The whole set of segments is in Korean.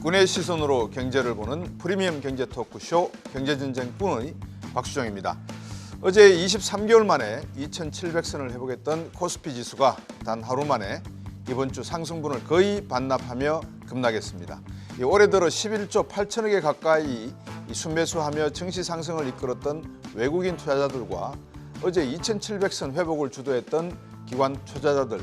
군의 시선으로 경제를 보는 프리미엄 경제 토크쇼 경제전쟁 군의 박수정입니다. 어제 23개월 만에 2,700선을 회복했던 코스피 지수가 단 하루 만에 이번 주 상승분을 거의 반납하며 급락했습니다. 올해 들어 11조 8천억에 가까이 순매수하며 증시 상승을 이끌었던 외국인 투자자들과 어제 2,700선 회복을 주도했던 기관 투자자들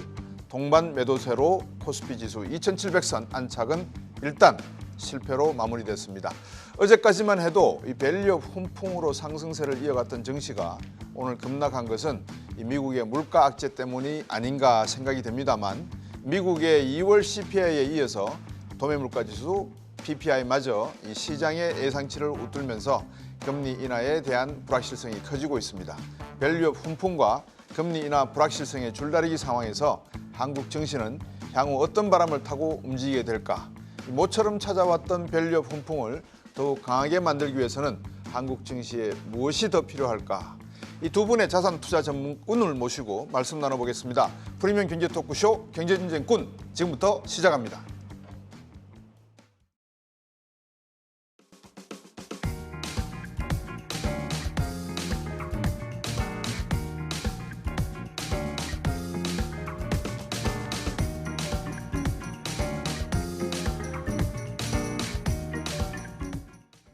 동반 매도세로 코스피 지수 2,700선 안착은 일단 실패로 마무리됐습니다. 어제까지만 해도 이 밸류업 훈풍으로 상승세를 이어갔던 증시가 오늘 급락한 것은 이 미국의 물가 악재 때문이 아닌가 생각이 됩니다만 미국의 2월 CPI에 이어서 도매물가지수 PPI마저 이 시장의 예상치를 웃돌면서 금리 인하에 대한 불확실성이 커지고 있습니다. 밸류업 훈풍과 금리 인하 불확실성의 줄다리기 상황에서 한국 증시는 향후 어떤 바람을 타고 움직이게 될까? 모처럼 찾아왔던 밸류업 훈풍을 더욱 강하게 만들기 위해서는 한국 증시에 무엇이 더 필요할까? 이 두 분의 자산 투자 전문꾼을 모시고 말씀 나눠보겠습니다. 프리미엄 경제 토크쇼 경제전쟁꾼 지금부터 시작합니다.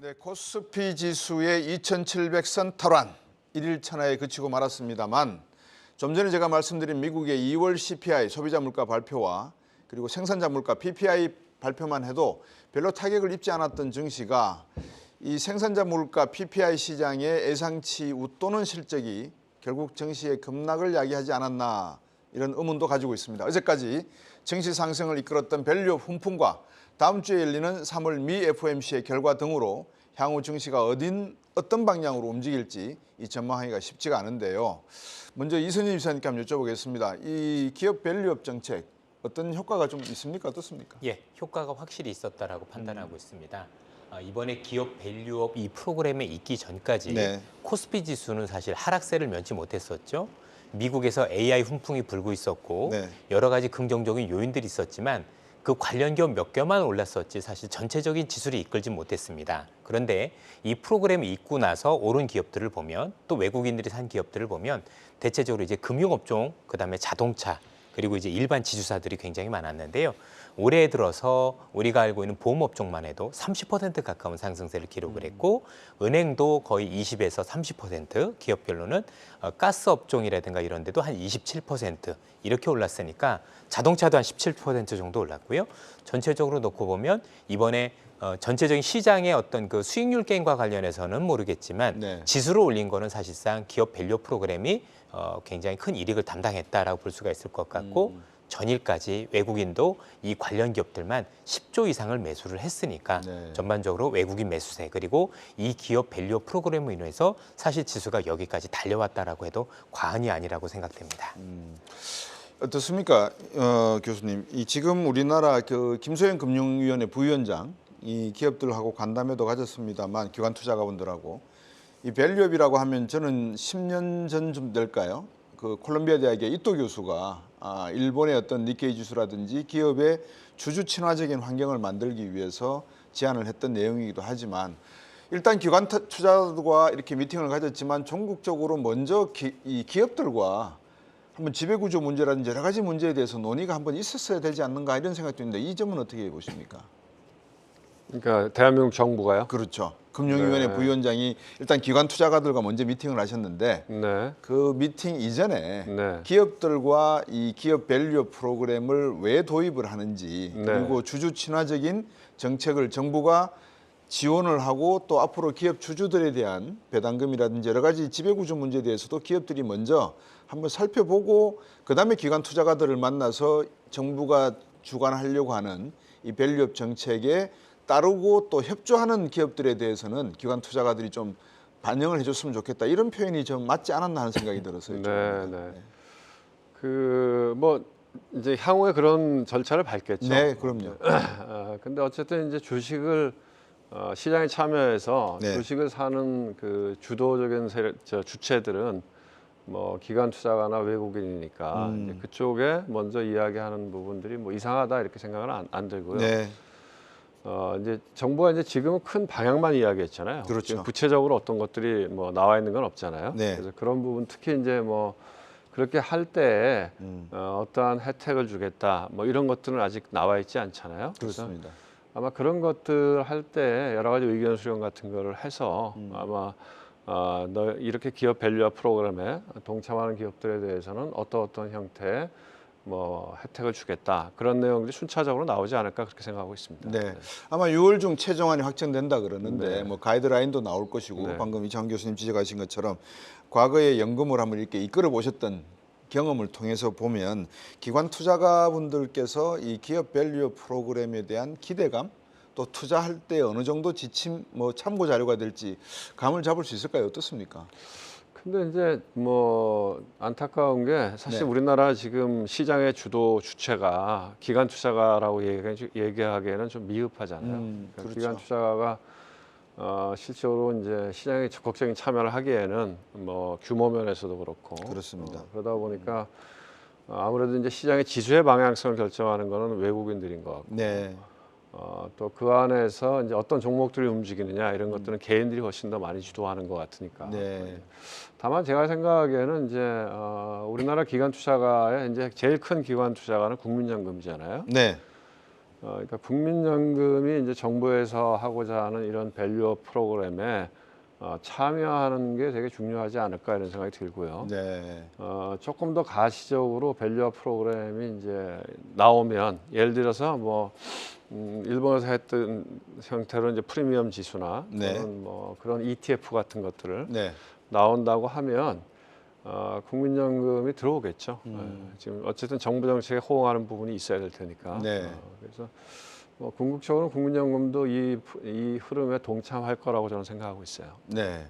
네, 코스피 지수의 2,700선 탈환 1일 천하에 그치고 말았습니다만 좀 전에 제가 말씀드린 미국의 2월 CPI 소비자 물가 발표와 그리고 생산자 물가 PPI 발표만 해도 별로 타격을 입지 않았던 증시가 이 생산자 물가 PPI 시장의 예상치 웃도는 실적이 결국 증시의 급락을 야기하지 않았나 이런 의문도 가지고 있습니다. 어제까지 증시 상승을 이끌었던 밸류업 훈풍과 다음 주에 열리는 3월 미 FOMC의 결과 등으로 향후 증시가 어떤 방향으로 움직일지 이 전망하기가 쉽지가 않은데요. 먼저 이선희 이사님께 한번 여쭤보겠습니다. 이 기업 밸류업 정책 어떤 효과가 좀 있습니까? 어떻습니까? 예, 효과가 확실히 있었다라고 판단하고 있습니다. 이번에 기업 밸류업 이 프로그램에 있기 전까지 네. 코스피 지수는 사실 하락세를 면치 못했었죠. 미국에서 AI 훈풍이 불고 있었고 네. 여러 가지 긍정적인 요인들이 있었지만 그 관련 기업 몇 개만 올랐었지 사실 전체적인 지수를 이끌지 못했습니다. 그런데 이 프로그램이 있고 나서 오른 기업들을 보면 또 외국인들이 산 기업들을 보면 대체적으로 이제 금융업종, 그다음에 자동차, 그리고 이제 일반 지주사들이 굉장히 많았는데요. 올해 들어서 우리가 알고 있는 보험업종만 해도 30% 가까운 상승세를 기록을 했고 은행도 거의 20에서 30%, 기업별로는 가스업종이라든가 이런 데도 한 27% 이렇게 올랐으니까 자동차도 한 17% 정도 올랐고요. 전체적으로 놓고 보면 이번에 전체적인 시장의 어떤 그 수익률 게임과 관련해서는 모르겠지만 네. 지수를 올린 거는 사실상 기업 밸류 프로그램이 굉장히 큰 이익을 담당했다라고 볼 수가 있을 것 같고 전일까지 외국인도 이 관련 기업들만 10조 이상을 매수를 했으니까 네. 전반적으로 외국인 매수세 그리고 이 기업 밸류 프로그램으로 인해서 사실 지수가 여기까지 달려왔다라고 해도 과언이 아니라고 생각됩니다. 어떻습니까, 교수님? 이 지금 우리나라 그 김소영 금융위원회 부위원장 이 기업들하고 간담회도 가졌습니다만 기관 투자가분들하고 이 밸류업이라고 하면 저는 10년 전쯤 될까요? 그 콜롬비아 대학의 이토 교수가 일본의 어떤 니케이 지수라든지 기업의 주주 친화적인 환경을 만들기 위해서 제안을 했던 내용이기도 하지만 일단 기관 투자자들과 이렇게 미팅을 가졌지만 전국적으로 먼저 이 기업들과 한번 지배구조 문제라든지 여러 가지 문제에 대해서 논의가 한번 있었어야 되지 않는가 이런 생각도 있는데 이 점은 어떻게 보십니까? 그러니까 대한민국 정부가요? 그렇죠. 금융위원회 네. 부위원장이 일단 기관 투자가들과 먼저 미팅을 하셨는데 네. 그 미팅 이전에 네. 기업들과 이 기업 밸류업 프로그램을 왜 도입을 하는지 네. 그리고 주주 친화적인 정책을 정부가 지원을 하고 또 앞으로 기업 주주들에 대한 배당금이라든지 여러 가지 지배구조 문제에 대해서도 기업들이 먼저 한번 살펴보고 그다음에 기관 투자가들을 만나서 정부가 주관하려고 하는 이 밸류업 정책에 따르고 또 협조하는 기업들에 대해서는 기관 투자가들이 좀 반영을 해줬으면 좋겠다 이런 표현이 좀 맞지 않았나 하는 생각이 들었어요. 네, 네. 그 뭐 이제 향후에 그런 절차를 밟겠죠. 네, 그럼요. 근데 어쨌든 이제 주식을 시장에 참여해서 네. 주식을 사는 그 주도적인 주체들은 뭐 기관 투자가나 외국인이니까 이제 그쪽에 먼저 이야기하는 부분들이 뭐 이상하다 이렇게 생각은 안 들고요. 네. 이제 정부가 이제 지금은 큰 방향만 이야기했잖아요. 그렇죠. 지금 구체적으로 어떤 것들이 뭐 나와 있는 건 없잖아요. 네. 그래서 그런 부분 특히 이제 뭐 그렇게 할 때 어떠한 혜택을 주겠다 뭐 이런 것들은 아직 나와 있지 않잖아요. 그래서 그렇습니다. 아마 그런 것들 할 때 여러 가지 의견 수렴 같은 거를 해서 아마 너 이렇게 기업 밸류업 프로그램에 동참하는 기업들에 대해서는 어떤 형태의 뭐 혜택을 주겠다 그런 내용들이 순차적으로 나오지 않을까 그렇게 생각하고 있습니다. 네. 아마 6월 중 최종안이 확정된다 그러는데 네. 뭐 가이드라인도 나올 것이고 네. 방금 이창 교수님 지적하신 것처럼 과거에 연금을 한번 이렇게 이끌어 보셨던 경험을 통해서 보면 기관 투자가분들께서 이 기업 밸류 프로그램에 대한 기대감 또 투자할 때 어느 정도 지침 뭐 참고 자료가 될지 감을 잡을 수 있을까요? 어떻습니까? 근데 이제 뭐 안타까운 게 사실 네. 우리나라 지금 시장의 주체가 기관 투자가라고 얘기하기에는 좀 미흡하잖아요. 그러니까 그렇죠. 기관 투자가가 실제로 이제 시장에 적극적인 참여를 하기에는 뭐 규모 면에서도 그렇고 그렇습니다. 그러다 보니까 아무래도 이제 시장의 지수의 방향성을 결정하는 거는 외국인들인 것 같고 네. 또 그 안에서 이제 어떤 종목들이 움직이느냐 이런 것들은 개인들이 훨씬 더 많이 주도하는 것 같으니까. 네. 다만 제가 생각하기에는 이제 우리나라 기관 투자가의 이제 제일 큰 기관 투자가는 국민연금이잖아요. 네. 그러니까 국민연금이 이제 정부에서 하고자 하는 이런 밸류업 프로그램에 참여하는 게 되게 중요하지 않을까 이런 생각이 들고요. 네. 조금 더 가시적으로 밸류업 프로그램이 이제 나오면 예를 들어서 뭐 일본에서 했던 형태로 이제 프리미엄 지수나 네. 또는 뭐 그런 ETF 같은 것들을 네. 나온다고 하면 국민연금이 들어오겠죠. 지금 어쨌든 정부 정책에 호응하는 부분이 있어야 될 테니까. 네. 그래서 뭐 궁극적으로 국민연금도 이 흐름에 동참할 거라고 저는 생각하고 있어요. 네.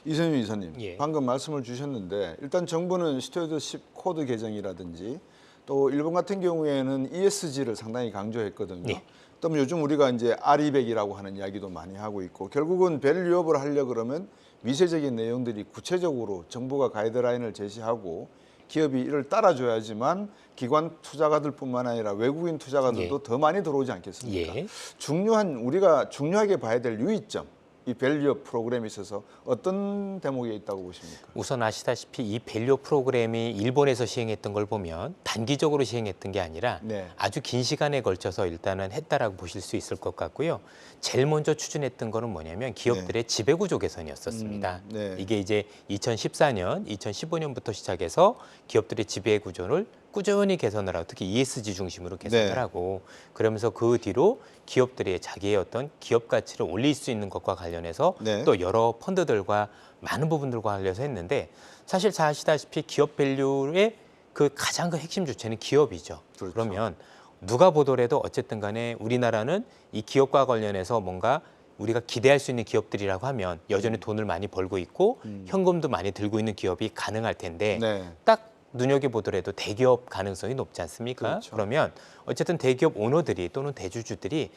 이선유 이사님, 예. 방금 말씀을 주셨는데 일단 정부는 스튜어드십 코드 개정이라든지 또 일본 같은 경우에는 ESG를 상당히 강조했거든요. 예. 또 요즘 우리가 이제 R200이라고 하는 이야기도 많이 하고 있고 결국은 밸류업을 하려 그러면 미세적인 내용들이 구체적으로 정부가 가이드라인을 제시하고 기업이 이를 따라줘야지만 기관 투자가들뿐만 아니라 외국인 투자가들도 예. 더 많이 들어오지 않겠습니까? 예. 우리가 중요하게 봐야 될 유의점, 이 밸류업 프로그램에 있어서 어떤 대목에 있다고 보십니까? 우선 아시다시피 이 밸류 프로그램이 일본에서 시행했던 걸 보면 단기적으로 시행했던 게 아니라 네. 아주 긴 시간에 걸쳐서 일단은 했다라고 보실 수 있을 것 같고요. 제일 먼저 추진했던 거는 뭐냐면 기업들의 지배구조 개선이었었습니다. 네. 이게 이제 2014년, 2015년부터 시작해서 기업들의 지배구조를 꾸준히 개선을 하고 특히 ESG 중심으로 개선을 네. 하고 그러면서 그 뒤로 기업들이 자기의 어떤 기업 가치를 올릴 수 있는 것과 관련해서 네. 또 여러 펀드들과 많은 부분들과 관련해서 했는데 사실 잘 아시다시피 기업 밸류의 그 가장 그 핵심 주체는 기업이죠. 그렇죠. 그러면 누가 보더라도 어쨌든 간에 우리나라는 이 기업과 관련해서 뭔가 우리가 기대할 수 있는 기업들이라고 하면 여전히 돈을 많이 벌고 있고 현금도 많이 들고 있는 기업이 가능할 텐데 네. 딱 눈여겨보더라도 대기업 가능성이 높지 않습니까? 그렇죠. 그러면 어쨌든 대기업 오너들이 또는 대주주들이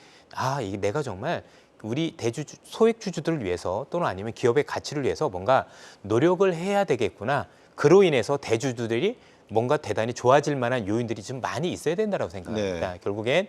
이게 내가 정말 우리 소액 주주들을 위해서 또는 아니면 기업의 가치를 위해서 뭔가 노력을 해야 되겠구나. 그로 인해서 대주주들이 뭔가 대단히 좋아질 만한 요인들이 좀 많이 있어야 된다고 생각합니다. 네. 결국엔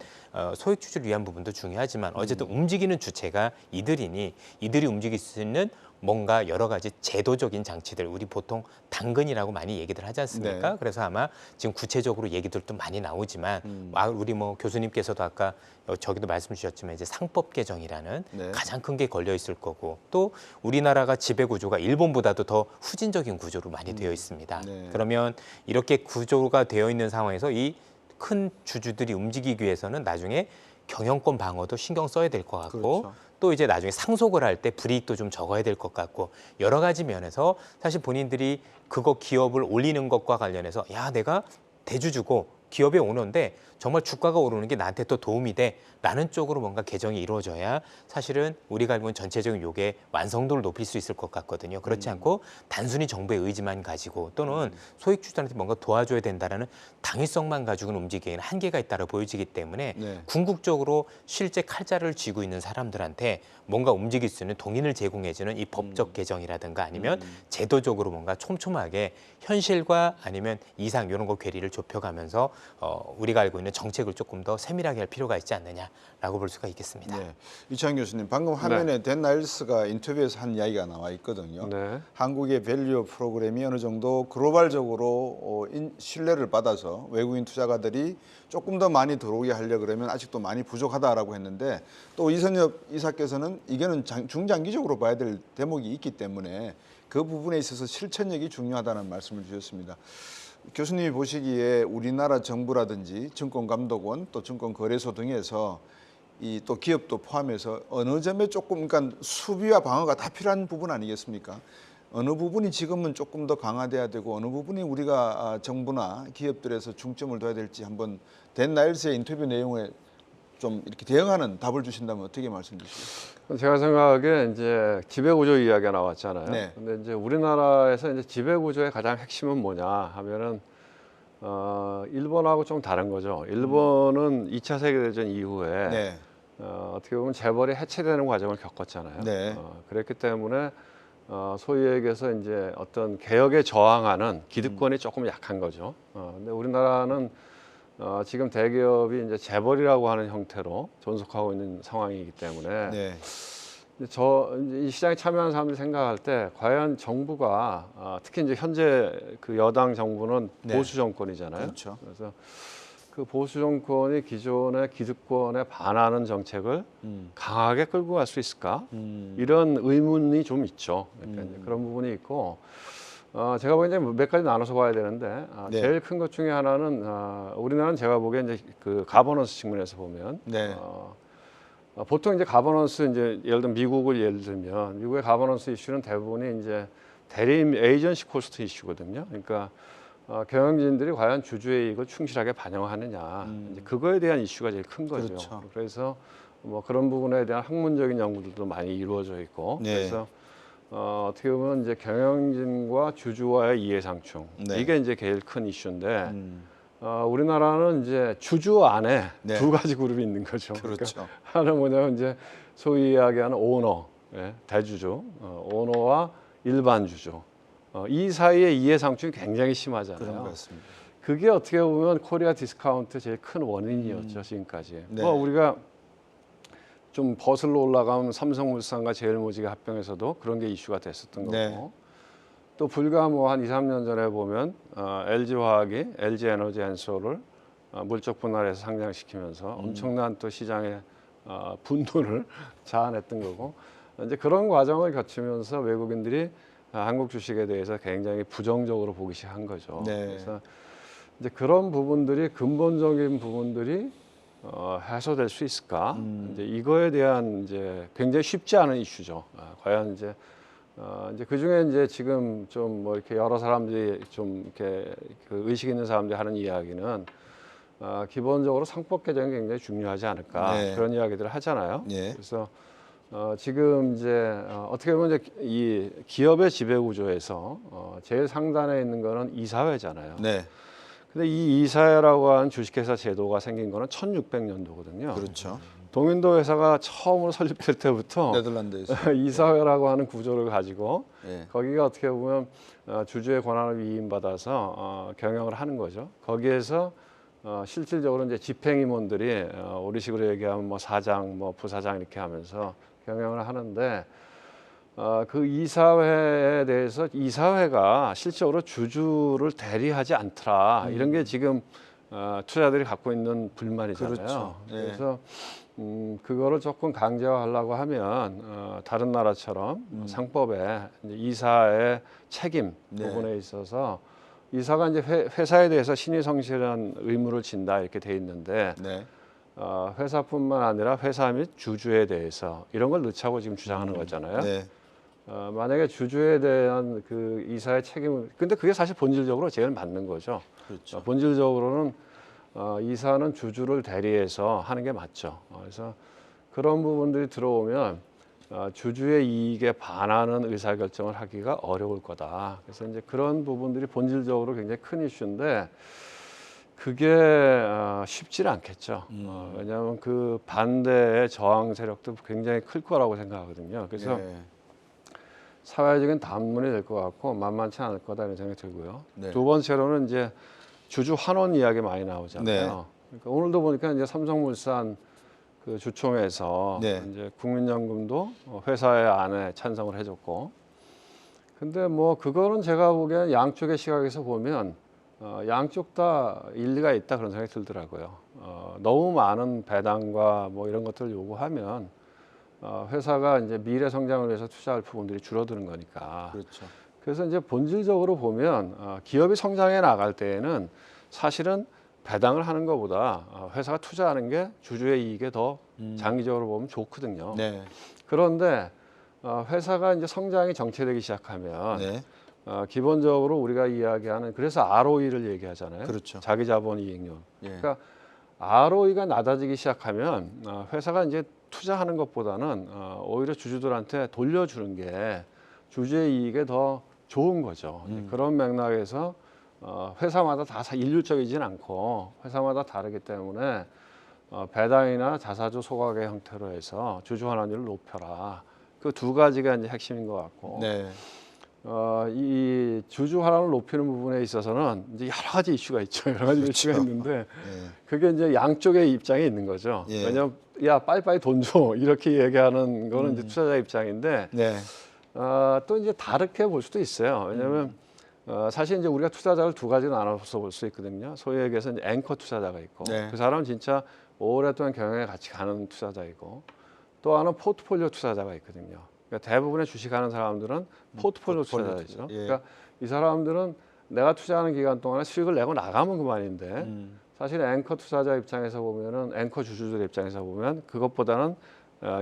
소액 주주를 위한 부분도 중요하지만 어쨌든 움직이는 주체가 이들이니 이들이 움직일 수 있는 뭔가 여러 가지 제도적인 장치들 우리 보통 당근이라고 많이 얘기들 하지 않습니까? 네. 그래서 아마 지금 구체적으로 얘기들도 많이 나오지만 우리 뭐 교수님께서도 아까 저기도 말씀 주셨지만 이제 상법 개정이라는 네. 가장 큰 게 걸려 있을 거고 또 우리나라가 지배 구조가 일본보다도 더 후진적인 구조로 많이 되어 있습니다. 네. 그러면 이렇게 구조가 되어 있는 상황에서 이 큰 주주들이 움직이기 위해서는 나중에 경영권 방어도 신경 써야 될 것 같고 그렇죠. 또 이제 나중에 상속을 할 때 불이익도 좀 적어야 될 것 같고 여러 가지 면에서 사실 본인들이 그거 기업을 올리는 것과 관련해서 야 내가 대주주고 기업의 오너인데 정말 주가가 오르는 게 나한테 또 도움이 돼 라는 쪽으로 뭔가 개정이 이루어져야 사실은 우리가 알고 있는 전체적인 요게 완성도를 높일 수 있을 것 같거든요. 그렇지 않고 단순히 정부의 의지만 가지고 또는 소액주주들한테 뭔가 도와줘야 된다라는 당위성만 가지고는 움직이기에는 한계가 있다고 보여지기 때문에 네. 궁극적으로 실제 칼자를 쥐고 있는 사람들한테 뭔가 움직일 수 있는 동인을 제공해주는 이 법적 개정이라든가 아니면 제도적으로 뭔가 촘촘하게 현실과 아니면 이상 이런 거 괴리를 좁혀가면서 우리가 알고 있는 정책을 조금 더 세밀하게 할 필요가 있지 않느냐라고 볼 수가 있겠습니다. 네. 이창 교수님, 방금 화면에 댄 나일스가 인터뷰에서 한 이야기가 나와 있거든요. 네. 한국의 밸류 프로그램이 어느 정도 글로벌적으로 신뢰를 받아서 외국인 투자가들이 조금 더 많이 들어오게 하려 그러면 아직도 많이 부족하다라고 했는데, 또 이선엽 이사께서는 이거는 중장기적으로 봐야 될 대목이 있기 때문에 그 부분에 있어서 실천력이 중요하다는 말씀을 주셨습니다. 교수님이 보시기에 우리나라 정부라든지 증권감독원 또 증권거래소 등에서 이 또 기업도 포함해서 어느 점에 조금, 그러니까 수비와 방어가 다 필요한 부분 아니겠습니까? 어느 부분이 지금은 조금 더 강화돼야 되고 어느 부분이 우리가 정부나 기업들에서 중점을 둬야 될지 한번 댄 나일스의 인터뷰 내용에 좀 이렇게 대응하는 답을 주신다면 어떻게 말씀 주시겠습니까? 제가 생각하기에 이제 지배구조 이야기가 나왔잖아요. 네. 근데 이제 우리나라에서 이제 지배구조의 가장 핵심은 뭐냐 하면은 일본하고 좀 다른 거죠. 일본은 2차 세계대전 이후에 네. 어떻게 보면 재벌이 해체되는 과정을 겪었잖아요. 네. 그랬기 때문에 소위 얘기해서 이제 어떤 개혁에 저항하는 기득권이 조금 약한 거죠. 근데 우리나라는 지금 대기업이 이제 재벌이라고 하는 형태로 존속하고 있는 상황이기 때문에 네. 이제 이 시장에 참여하는 사람들이 생각할 때 과연 정부가 특히 이제 현재 그 여당 정부는 네. 보수 정권이잖아요. 그렇죠. 그래서 그 보수 정권이 기존의 기득권에 반하는 정책을 강하게 끌고 갈 수 있을까? 이런 의문이 좀 있죠. 그러니까 이제 그런 부분이 있고, 제가 보기엔 이제 몇 가지 나눠서 봐야 되는데, 네. 제일 큰 것 중에 하나는 우리나라는 제가 보기엔 이제 그 가버넌스 측면에서 보면, 네. 보통 이제 가버넌스 이제 예를 들면 미국을 예를 들면 미국의 가버넌스 이슈는 대부분이 이제 대리인 에이전시 코스트 이슈거든요. 그러니까 경영진들이 과연 주주의 이익을 충실하게 반영하느냐, 이제 그거에 대한 이슈가 제일 큰 거죠. 그렇죠. 그래서 뭐 그런 부분에 대한 학문적인 연구들도 많이 이루어져 있고, 네. 그래서 어떻게 보면 이제 경영진과 주주와의 이해상충, 네. 이게 이제 제일 큰 이슈인데, 우리나라는 이제 주주 안에 네. 두 가지 그룹이 있는 거죠. 그렇죠. 그러니까 하나는 뭐냐면 이제 소위 이야기하는 오너, 대주주, 오너와 일반 주주. 이 사이의 이해상충이 굉장히 심하잖아요. 그런 것 같습니다. 그게 어떻게 보면 코리아 디스카운트 제일 큰 원인이었죠, 지금까지. 네. 뭐 우리가 좀 거슬러 올라가면 삼성물산과 제일모직의 합병에서도 그런 게 이슈가 됐었던 거고. 네. 또 불과 뭐 한 2, 3년 전에 보면 LG화학이 LG에너지앤소를 물적 분할해서 상장시키면서 엄청난 또 시장의 분노를 자아냈던 거고. 이제 그런 과정을 거치면서 외국인들이 한국 주식에 대해서 굉장히 부정적으로 보기 시작한 거죠. 네. 그래서 이제 그런 부분들이 근본적인 부분들이 해소될 수 있을까? 이제 이거에 대한 이제 굉장히 쉽지 않은 이슈죠. 과연 이제 그 중에 이제 지금 좀 뭐 이렇게 여러 사람들이 좀 이렇게 그 의식 있는 사람들이 하는 이야기는 기본적으로 상법 개정이 굉장히 중요하지 않을까, 네. 그런 이야기들을 하잖아요. 네. 그래서 지금 이제 어떻게 보면 이제 이 기업의 지배 구조에서 제일 상단에 있는 거는 이사회잖아요. 네. 근데 이 이사회라고 하는 주식회사 제도가 생긴 거는 1600년도거든요. 그렇죠. 동인도 회사가 처음으로 설립될 때부터 네덜란드에서. 이사회라고 하는 구조를 가지고 네. 거기가 어떻게 보면 주주의 권한을 위임받아서 경영을 하는 거죠. 거기에서 실질적으로 이제 집행임원들이 우리식으로 얘기하면 뭐 사장, 뭐 부사장 이렇게 하면서 경영을 하는데, 그 이사회에 대해서 이사회가 실질적으로 주주를 대리하지 않더라, 이런 게 지금 투자들이 갖고 있는 불만이잖아요. 그렇죠. 네. 그래서 그거를 조금 강제화하려고 하면 다른 나라처럼 상법에 이제 이사의 책임 네. 부분에 있어서 이사가 이제 회사에 대해서 신의성실한 의무를 진다 이렇게 돼 있는데, 네. 회사뿐만 아니라 회사 및 주주에 대해서 이런 걸 넣자고 지금 주장하는 거잖아요. 네. 만약에 주주에 대한 그 이사의 책임을, 근데 그게 사실 본질적으로 제일 맞는 거죠. 그렇죠. 본질적으로는 이사는 주주를 대리해서 하는 게 맞죠. 그래서 그런 부분들이 들어오면 주주의 이익에 반하는 의사결정을 하기가 어려울 거다. 그래서 이제 그런 부분들이 본질적으로 굉장히 큰 이슈인데, 그게 쉽지 않겠죠. 왜냐하면 그 반대의 저항 세력도 굉장히 클 거라고 생각하거든요. 그래서 네. 사회적인 담론이 될 것 같고 만만치 않을 거다 이런 생각이 들고요. 네. 두 번째로는 이제 주주 환원 이야기 많이 나오잖아요. 네. 그러니까 오늘도 보니까 이제 삼성물산 그 주총에서 네. 이제 국민연금도 회사의 안에 찬성을 해줬고, 근데 뭐 그거는 제가 보기에는 양쪽의 시각에서 보면 양쪽 다 일리가 있다 그런 생각이 들더라고요. 너무 많은 배당과 뭐 이런 것들을 요구하면 회사가 이제 미래 성장을 위해서 투자할 부분들이 줄어드는 거니까. 그렇죠. 그래서 이제 본질적으로 보면 기업이 성장해 나갈 때에는 사실은 배당을 하는 것보다 회사가 투자하는 게 주주의 이익에 더 장기적으로 보면 좋거든요. 네. 그런데 회사가 이제 성장이 정체되기 시작하면 네. 기본적으로 우리가 이야기하는 그래서 ROE를 얘기하잖아요. 그렇죠. 자기 자본 이익률. 예. 그러니까 ROE가 낮아지기 시작하면 회사가 이제 투자하는 것보다는 오히려 주주들한테 돌려주는 게 주주의 이익에 더 좋은 거죠. 그런 맥락에서 회사마다 다 일률적이진 않고 회사마다 다르기 때문에 배당이나 자사주 소각의 형태로 해서 주주 환원율을 높여라. 그 두 가지가 이제 핵심인 것 같고. 네. 이 주주 환원을 높이는 부분에 있어서는 이제 여러 가지 이슈가 있죠. 여러 가지 이슈가 있는데 예. 그게 이제 양쪽의 입장이 있는 거죠. 예. 왜냐하면 야 빨리빨리 돈 줘 이렇게 얘기하는 거는 이제 투자자 입장인데 네. 또 이제 다르게 볼 수도 있어요. 왜냐하면 사실 이제 우리가 투자자를 두 가지로 나눠서 볼 수 있거든요. 소위 얘기해서 이제 앵커 투자자가 있고 네. 그 사람은 진짜 오랫동안 경영에 같이 가는 투자자이고 또 하나는 포트폴리오 투자자가 있거든요. 그러니까 대부분의 주식하는 사람들은 포트폴리오 투자자죠. 예. 그러니까 이 사람들은 내가 투자하는 기간 동안에 수익을 내고 나가면 그만인데 사실 앵커 투자자 입장에서 보면은 앵커 주주들 입장에서 보면 그것보다는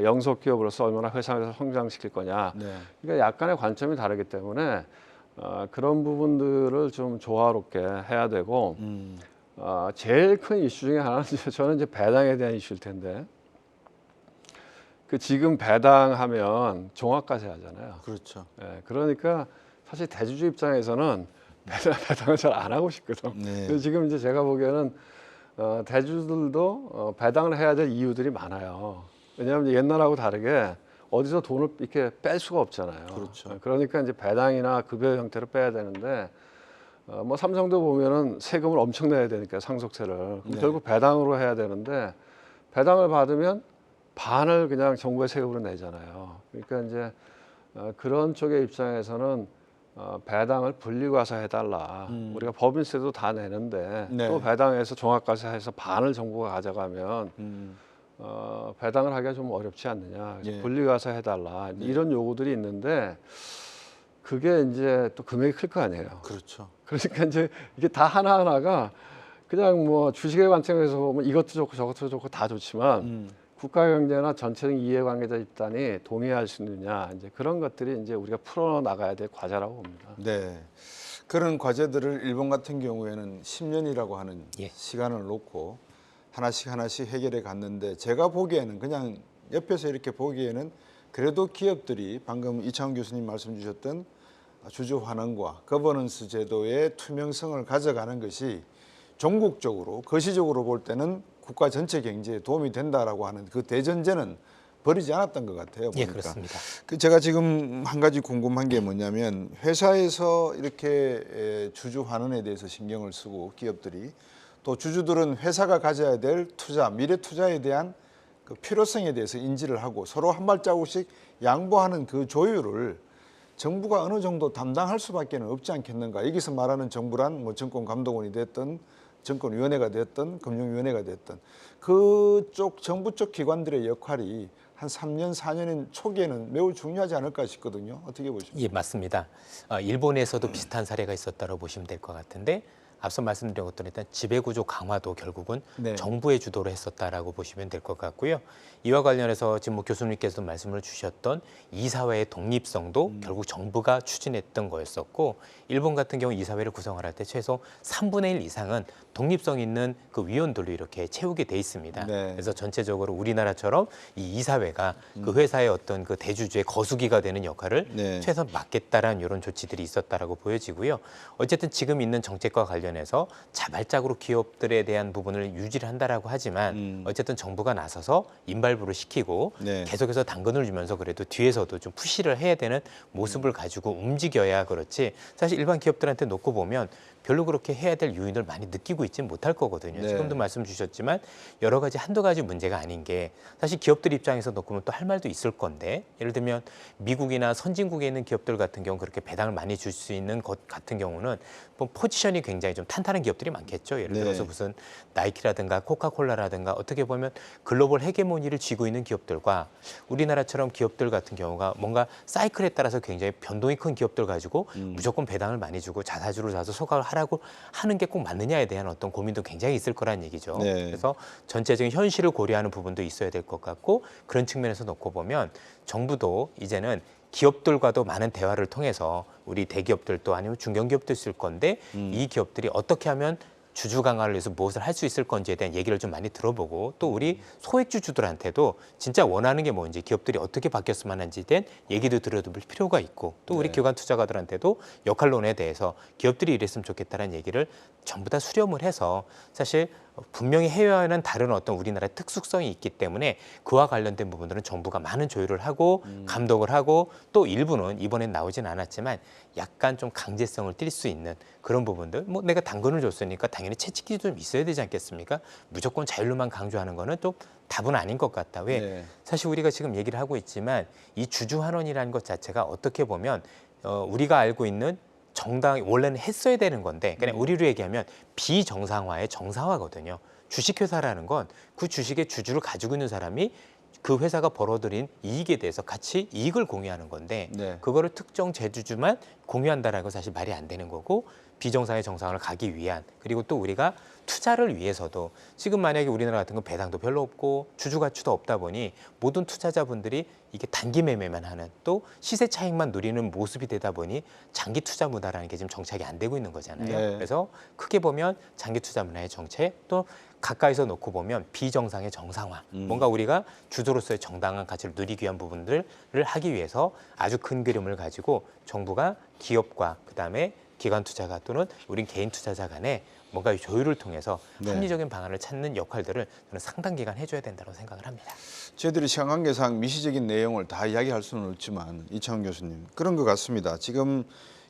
영속 기업으로서 얼마나 회사에서 성장시킬 거냐. 네. 그러니까 약간의 관점이 다르기 때문에 그런 부분들을 좀 조화롭게 해야 되고 제일 큰 이슈 중에 하나는 저는 이제 배당에 대한 이슈일 텐데 그 지금 배당하면 종합과세 하잖아요. 그렇죠. 예, 그러니까 사실 대주주 입장에서는 배당을 잘 안 하고 싶거든. 네. 그래서 지금 이제 제가 보기에는 대주주들도 배당을 해야 될 이유들이 많아요. 왜냐하면 옛날하고 다르게 어디서 돈을 이렇게 뺄 수가 없잖아요. 그렇죠. 그러니까 이제 배당이나 급여 형태로 빼야 되는데 뭐 삼성도 보면은 세금을 엄청 내야 되니까 상속세를 그럼 네. 결국 배당으로 해야 되는데 배당을 받으면 반을 그냥 정부의 세금으로 내잖아요. 그러니까 이제 그런 쪽의 입장에서는 배당을 분리과세 해달라. 우리가 법인세도 다 내는데 네. 또 배당해서 종합과세해서 반을 정부가 가져가면 배당을 하기가 좀 어렵지 않느냐. 그래서 예. 분리과세 해달라. 이런 요구들이 있는데 그게 이제 또 금액이 클 거 아니에요. 그렇죠. 그러니까 이제 이게 다 하나하나가 그냥 뭐 주식의 관점에서 보면 이것도 좋고 저것도 좋고 다 좋지만 국가 경제나 전체적인 이해관계자 집단이 동의할 수 있느냐 이제 그런 것들이 이제 우리가 풀어 나가야 될 과제라고 봅니다. 네. 그런 과제들을 일본 같은 경우에는 10년이라고 하는 예. 시간을 놓고 하나씩 하나씩 해결해 갔는데 제가 보기에는 그냥 옆에서 이렇게 보기에는 그래도 기업들이 방금 이창훈 교수님 말씀 주셨던 주주 환원과 거버넌스 제도의 투명성을 가져가는 것이 종국적으로 거시적으로 볼 때는 국가 전체 경제에 도움이 된다라고 하는 그 대전제는 버리지 않았던 것 같아요. 보니까. 예, 그렇습니다. 제가 지금 한 가지 궁금한 게 뭐냐면 회사에서 이렇게 주주 환원에 대해서 신경을 쓰고 기업들이 또 주주들은 회사가 가져야 될 투자, 미래 투자에 대한 그 필요성에 대해서 인지를 하고 서로 한 발자국씩 양보하는 그 조율을 정부가 어느 정도 담당할 수밖에 없지 않겠는가. 여기서 말하는 정부란 뭐 정권감독원이 됐든 정권위원회가 됐든 금융위원회가 됐든 그쪽 정부 쪽 기관들의 역할이 한 3년, 4년인 초기에는 매우 중요하지 않을까 싶거든요. 어떻게 보십니까? 예, 맞습니다. 일본에서도 비슷한 사례가 있었다고 보시면 될 것 같은데 앞서 말씀드린 것처럼 일단 지배구조 강화도 결국은 네. 정부의 주도로 했었다라고 보시면 될 것 같고요. 이와 관련해서 지금 뭐 교수님께서 말씀을 주셨던 이사회의 독립성도 결국 정부가 추진했던 거였었고 일본 같은 경우 이사회를 구성을 할 때 최소 3분의 1 이상은 독립성 있는 그 위원들로 이렇게 채우게 돼 있습니다. 네. 그래서 전체적으로 우리나라처럼 이 이사회가 그 회사의 어떤 그 대주주의 거수기가 되는 역할을 네. 최선 맡겠다라는 이런 조치들이 있었다라고 보여지고요. 어쨌든 지금 있는 정책과 관련해서 자발적으로 기업들에 대한 부분을 유지를 한다라고 하지만 어쨌든 정부가 나서서 인발부를 시키고 네. 계속해서 당근을 주면서 그래도 뒤에서도 좀 푸시를 해야 되는 모습을 가지고 움직여야 그렇지 사실 일반 기업들한테 놓고 보면 별로 그렇게 해야 될 요인을 많이 느끼고 있지는 못할 거거든요. 네. 지금도 말씀 주셨지만 여러 가지 한두 가지 문제가 아닌 게 사실 기업들 입장에서 놓고 보면 또 할 말도 있을 건데 예를 들면 미국이나 선진국에 있는 기업들 같은 경우 그렇게 배당을 많이 줄 수 있는 것 같은 경우는 뭐 포지션이 굉장히 좀 탄탄한 기업들이 많겠죠. 예를 네. 들어서 무슨 나이키라든가 코카콜라라든가 어떻게 보면 글로벌 헤게모니를 쥐고 있는 기업들과 우리나라처럼 기업들 같은 경우가 뭔가 사이클에 따라서 굉장히 변동이 큰 기업들 가지고 무조건 배당을 많이 주고 자사주를 사서 소각을 하라고 하는 게 꼭 맞느냐에 대한 어떤 고민도 굉장히 있을 거란 얘기죠. 네. 그래서 전체적인 현실을 고려하는 부분도 있어야 될 것 같고 그런 측면에서 놓고 보면 정부도 이제는 기업들과도 많은 대화를 통해서 우리 대기업들도 아니면 중견기업도 있을 건데 이 기업들이 어떻게 하면 주주 강화를 위해서 무엇을 할 수 있을 건지에 대한 얘기를 좀 많이 들어보고 또 우리 소액주주들한테도 진짜 원하는 게 뭔지 기업들이 어떻게 바뀌었으면 하는지에 대한 얘기도 들어볼 필요가 있고 또 우리 네. 기관 투자가들한테도 역할론에 대해서 기업들이 이랬으면 좋겠다는 얘기를 전부 다 수렴을 해서 사실 분명히 해외와는 다른 어떤 우리나라의 특수성이 있기 때문에 그와 관련된 부분들은 정부가 많은 조율을 하고 감독을 하고 또 일부는 이번엔 나오진 않았지만 약간 좀 강제성을 띨 수 있는 그런 부분들 뭐 내가 당근을 줬으니까 당연히 채찍기도 좀 있어야 되지 않겠습니까? 무조건 자율로만 강조하는 거는 또 답은 아닌 것 같다. 왜? 네. 사실 우리가 지금 얘기를 하고 있지만 이 주주환원이라는 것 자체가 어떻게 보면 우리가 알고 있는 정당이 원래는 했어야 되는 건데 그냥 우리로 얘기하면 비정상화의 정상화거든요. 주식회사라는 건 그 주식의 주주를 가지고 있는 사람이 그 회사가 벌어들인 이익에 대해서 같이 이익을 공유하는 건데 네. 그거를 특정 제주주만 공유한다라는 건 사실 말이 안 되는 거고 비정상의 정상을 가기 위한 그리고 또 우리가 투자를 위해서도 지금 만약에 우리나라 같은 건 배당도 별로 없고 주주 가치도 없다 보니 모든 투자자분들이 이게 단기 매매만 하는 또 시세 차익만 누리는 모습이 되다 보니 장기 투자 문화라는 게 지금 정착이 안 되고 있는 거잖아요. 네. 그래서 크게 보면 장기 투자 문화의 정책 또 가까이서 놓고 보면 비정상의 정상화 뭔가 우리가 주주로서의 정당한 가치를 누리기 위한 부분들을 하기 위해서 아주 큰 그림을 가지고 정부가 기업과 그다음에 기관 투자가 또는 우린 개인 투자자 간에 뭔가 조율을 통해서 네. 합리적인 방안을 찾는 역할들을 저는 상당 기간 해줘야 된다고 생각을 합니다. 저희들이 시간 관계상 미시적인 내용을 다 이야기할 수는 없지만 이창훈 교수님 그런 것 같습니다. 지금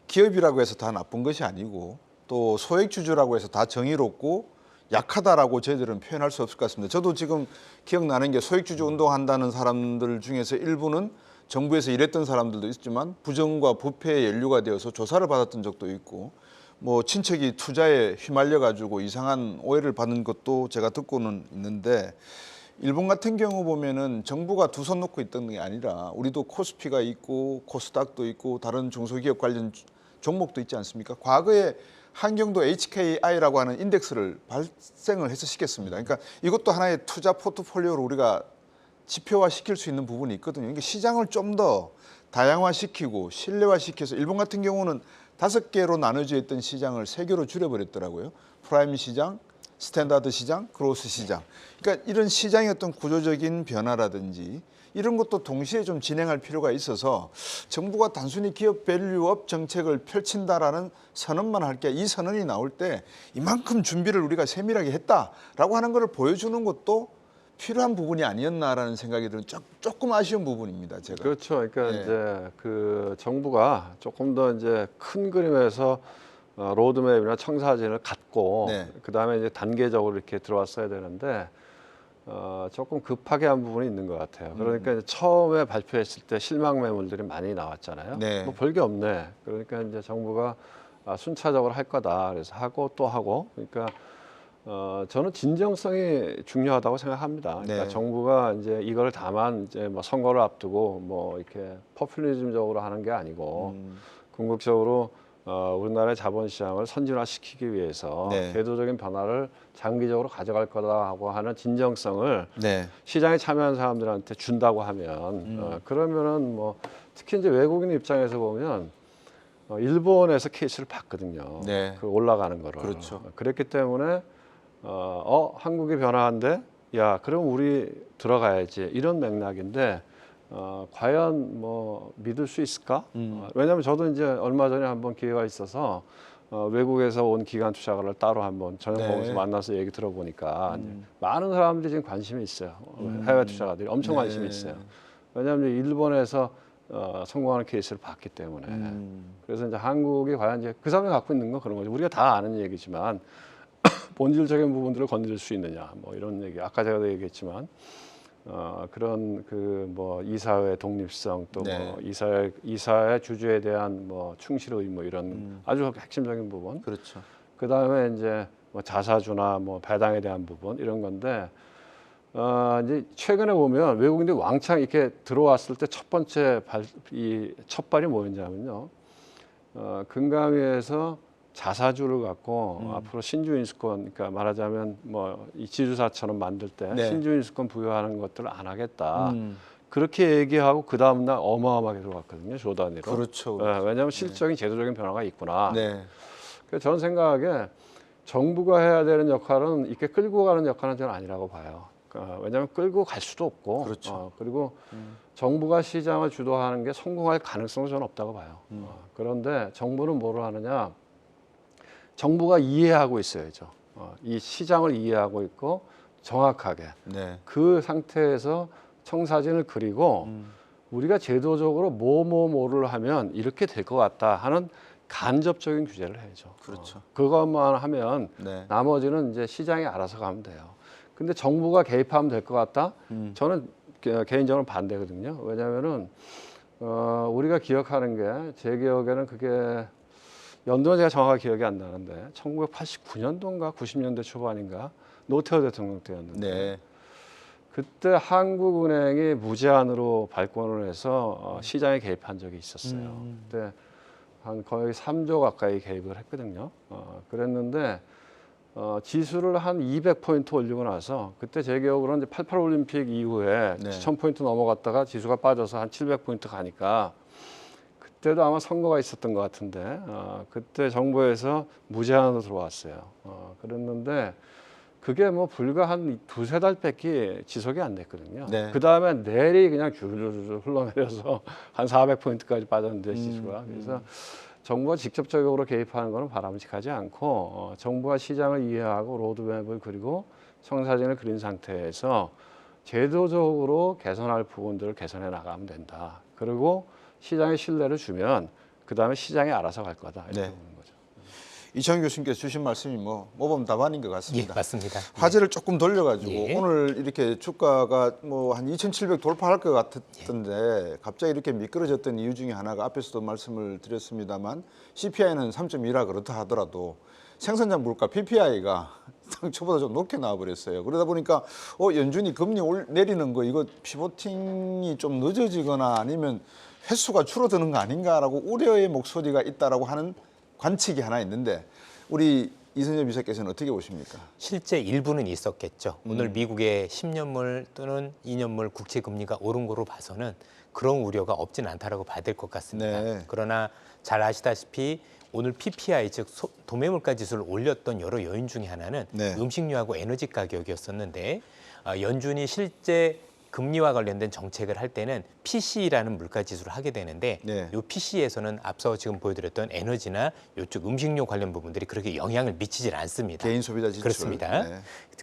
기업이라고 해서 다 나쁜 것이 아니고 또 소액주주라고 해서 다 정의롭고 약하다라고 저희들은 표현할 수 없을 것 같습니다. 저도 지금 기억나는 게 소액주주 운동한다는 사람들 중에서 일부는 정부에서 일했던 사람들도 있지만 부정과 부패에 연루가 되어서 조사를 받았던 적도 있고 뭐 친척이 투자에 휘말려 가지고 이상한 오해를 받는 것도 제가 듣고는 있는데 일본 같은 경우 보면은 정부가 두 손 놓고 있던 게 아니라 우리도 코스피가 있고 코스닥도 있고 다른 중소기업 관련 종목도 있지 않습니까? 과거에 한경도 HKI라고 하는 인덱스를 발생을 해서 시켰습니다. 그러니까 이것도 하나의 투자 포트폴리오로 우리가 지표화시킬 수 있는 부분이 있거든요. 그러니까 시장을 좀 더 다양화시키고 신뢰화시켜서 일본 같은 경우는 5개로 나눠져 있던 시장을 3개로 줄여버렸더라고요. 프라임 시장, 스탠다드 시장, 그로스 시장. 그러니까 이런 시장의 어떤 구조적인 변화라든지 이런 것도 동시에 좀 진행할 필요가 있어서 정부가 단순히 기업 밸류업 정책을 펼친다라는 선언만 할 게 이 선언이 나올 때 이만큼 준비를 우리가 세밀하게 했다라고 하는 것을 보여주는 것도 필요한 부분이 아니었나라는 생각이 드는 조금 아쉬운 부분입니다. 제가. 그렇죠. 그러니까 네. 이제 그 정부가 조금 더 이제 큰 그림에서 로드맵이나 청사진을 갖고 네. 그 다음에 이제 단계적으로 이렇게 들어왔어야 되는데 조금 급하게 한 부분이 있는 것 같아요. 그러니까 이제 처음에 발표했을 때 실망 매물들이 많이 나왔잖아요. 네. 뭐 별게 없네. 그러니까 이제 정부가 순차적으로 할 거다. 그래서 하고 또 하고. 그러니까 저는 진정성이 중요하다고 생각합니다. 그러니까 네. 정부가 이제 이걸 다만 이제 뭐 선거를 앞두고 뭐 이렇게 포퓰리즘적으로 하는 게 아니고 궁극적으로 우리나라의 자본시장을 선진화시키기 위해서 네. 궤도적인 변화를 장기적으로 가져갈 거다라고 하는 진정성을 네. 시장에 참여한 사람들한테 준다고 하면 그러면은 뭐 특히 이제 외국인 입장에서 보면 일본에서 케이스를 봤거든요. 네. 그 올라가는 거를. 그렇죠. 그랬기 때문에 한국이 변화한데 야 그럼 우리 들어가야지 이런 맥락인데 과연 뭐 믿을 수 있을까? 왜냐하면 저도 이제 얼마 전에 한번 기회가 있어서 외국에서 온 기관 투자가를 따로 한번 저녁 네. 먹으면서 만나서 얘기 들어보니까 이제 많은 사람들이 지금 관심이 있어요. 해외 투자가들이 엄청 네. 관심이 있어요. 왜냐하면 일본에서 성공하는 케이스를 봤기 때문에 그래서 이제 한국이 과연 이제 그 사람이 갖고 있는 건 그런 거죠. 우리가 다 아는 얘기지만 본질적인 부분들을 건드릴 수 있느냐 뭐 이런 얘기 아까 제가 얘기했지만 그런 그 뭐 이사회 독립성 또 네. 뭐 이사회 주주에 대한 뭐 충실 의무 이런 아주 핵심적인 부분. 그렇죠. 그 다음에 이제 뭐 자사주나 뭐 배당에 대한 부분 이런 건데 이제 최근에 보면 외국인들이 왕창 이렇게 들어왔을 때 첫 번째 첫 발이 뭐였냐면요. 금감위에서 자사주를 갖고 앞으로 신주인수권, 그러니까 말하자면 뭐 이 지주사처럼 만들 때 네. 신주인수권 부여하는 것들을 안 하겠다. 그렇게 얘기하고 그 다음 날 어마어마하게 들어갔거든요. 조 단위로. 그렇죠. 왜냐하면 실적인 제도적인 변화가 있구나. 네. 그래서 저는 생각에 정부가 해야 되는 역할은 이렇게 끌고 가는 역할은 저는 아니라고 봐요. 왜냐하면 끌고 갈 수도 없고, 그렇죠. 그리고 정부가 시장을 주도하는 게 성공할 가능성은 저는 없다고 봐요. 그런데 정부는 뭐를 하느냐? 정부가 이해하고 있어야죠. 이 시장을 이해하고 있고 정확하게 네. 그 상태에서 청사진을 그리고 우리가 제도적으로 뭐를 하면 이렇게 될 것 같다 하는 간접적인 규제를 해야죠. 그렇죠. 그것만 하면 네. 나머지는 이제 시장이 알아서 가면 돼요. 근데 정부가 개입하면 될 것 같다? 저는 개인적으로 반대거든요. 왜냐하면은 우리가 기억하는 게 제 기억에는 그게 연도는 제가 정확하게 기억이 안 나는데 1989년도인가 90년대 초반인가 노태우 대통령 때였는데 네. 그때 한국은행이 무제한으로 발권을 해서 시장에 개입한 적이 있었어요. 그때 한 거의 3조 가까이 개입을 했거든요. 그랬는데 지수를 한 200포인트 올리고 나서 그때 제 기억으로는 이제 88 올림픽 이후에 네. 1000포인트 넘어갔다가 지수가 빠져서 한 700포인트 가니까 그때도 아마 선거가 있었던 것 같은데 그때 정부에서 무제한으로 들어왔어요. 그랬는데 그게 뭐 불과 한 두세 달밖에 지속이 안 됐거든요. 네. 그 다음에 내리 그냥 줄줄줄 흘러내려서 한 400포인트까지 빠졌는데 지수가. 그래서 정부가 직접적으로 개입하는 것은 바람직하지 않고 정부가 시장을 이해하고 로드맵을 그리고 청사진을 그린 상태에서 제도적으로 개선할 부분들을 개선해 나가면 된다. 그리고 시장에 신뢰를 주면 그 다음에 시장이 알아서 갈 거다. 이렇게 네. 보는 거죠. 이창용 교수님께서 주신 말씀이 모범 답안인 것 예, 같습니다. 맞습니다. 화제를 조금 돌려가지고 예. 오늘 이렇게 주가가 뭐 한 2,700 돌파할 것 같았던데 갑자기 이렇게 미끄러졌던 이유 중에 하나가 앞에서도 말씀을 드렸습니다만 CPI는 3.2라 그렇다 하더라도 생산자 물가 PPI가 당초보다 좀 높게 나와버렸어요. 그러다 보니까 연준이 금리 내리는 거 이거 피보팅이 좀 늦어지거나 아니면 횟수가 줄어드는 거 아닌가라고 우려의 목소리가 있다라고 하는 관측이 하나 있는데 우리 이선엽 이사께서는 어떻게 보십니까? 실제 일부는 있었겠죠. 오늘 미국의 10년물 또는 2년물 국채 금리가 오른 거로 봐서는 그런 우려가 없진 않다라고 봐야 될 것 같습니다. 네. 그러나 잘 아시다시피 오늘 PPI 즉 도매물가 지수를 올렸던 여러 요인 중에 하나는 네. 음식료하고 에너지 가격이었었는데 연준이 실제 금리와 관련된 정책을 할 때는 PC라는 물가 지수를 하게 되는데 네. 이 PC에서는 앞서 지금 보여드렸던 에너지나 이쪽 음식료 관련 부분들이 그렇게 영향을 미치질 않습니다. 개인 소비자 지출. 그렇습니다. 네.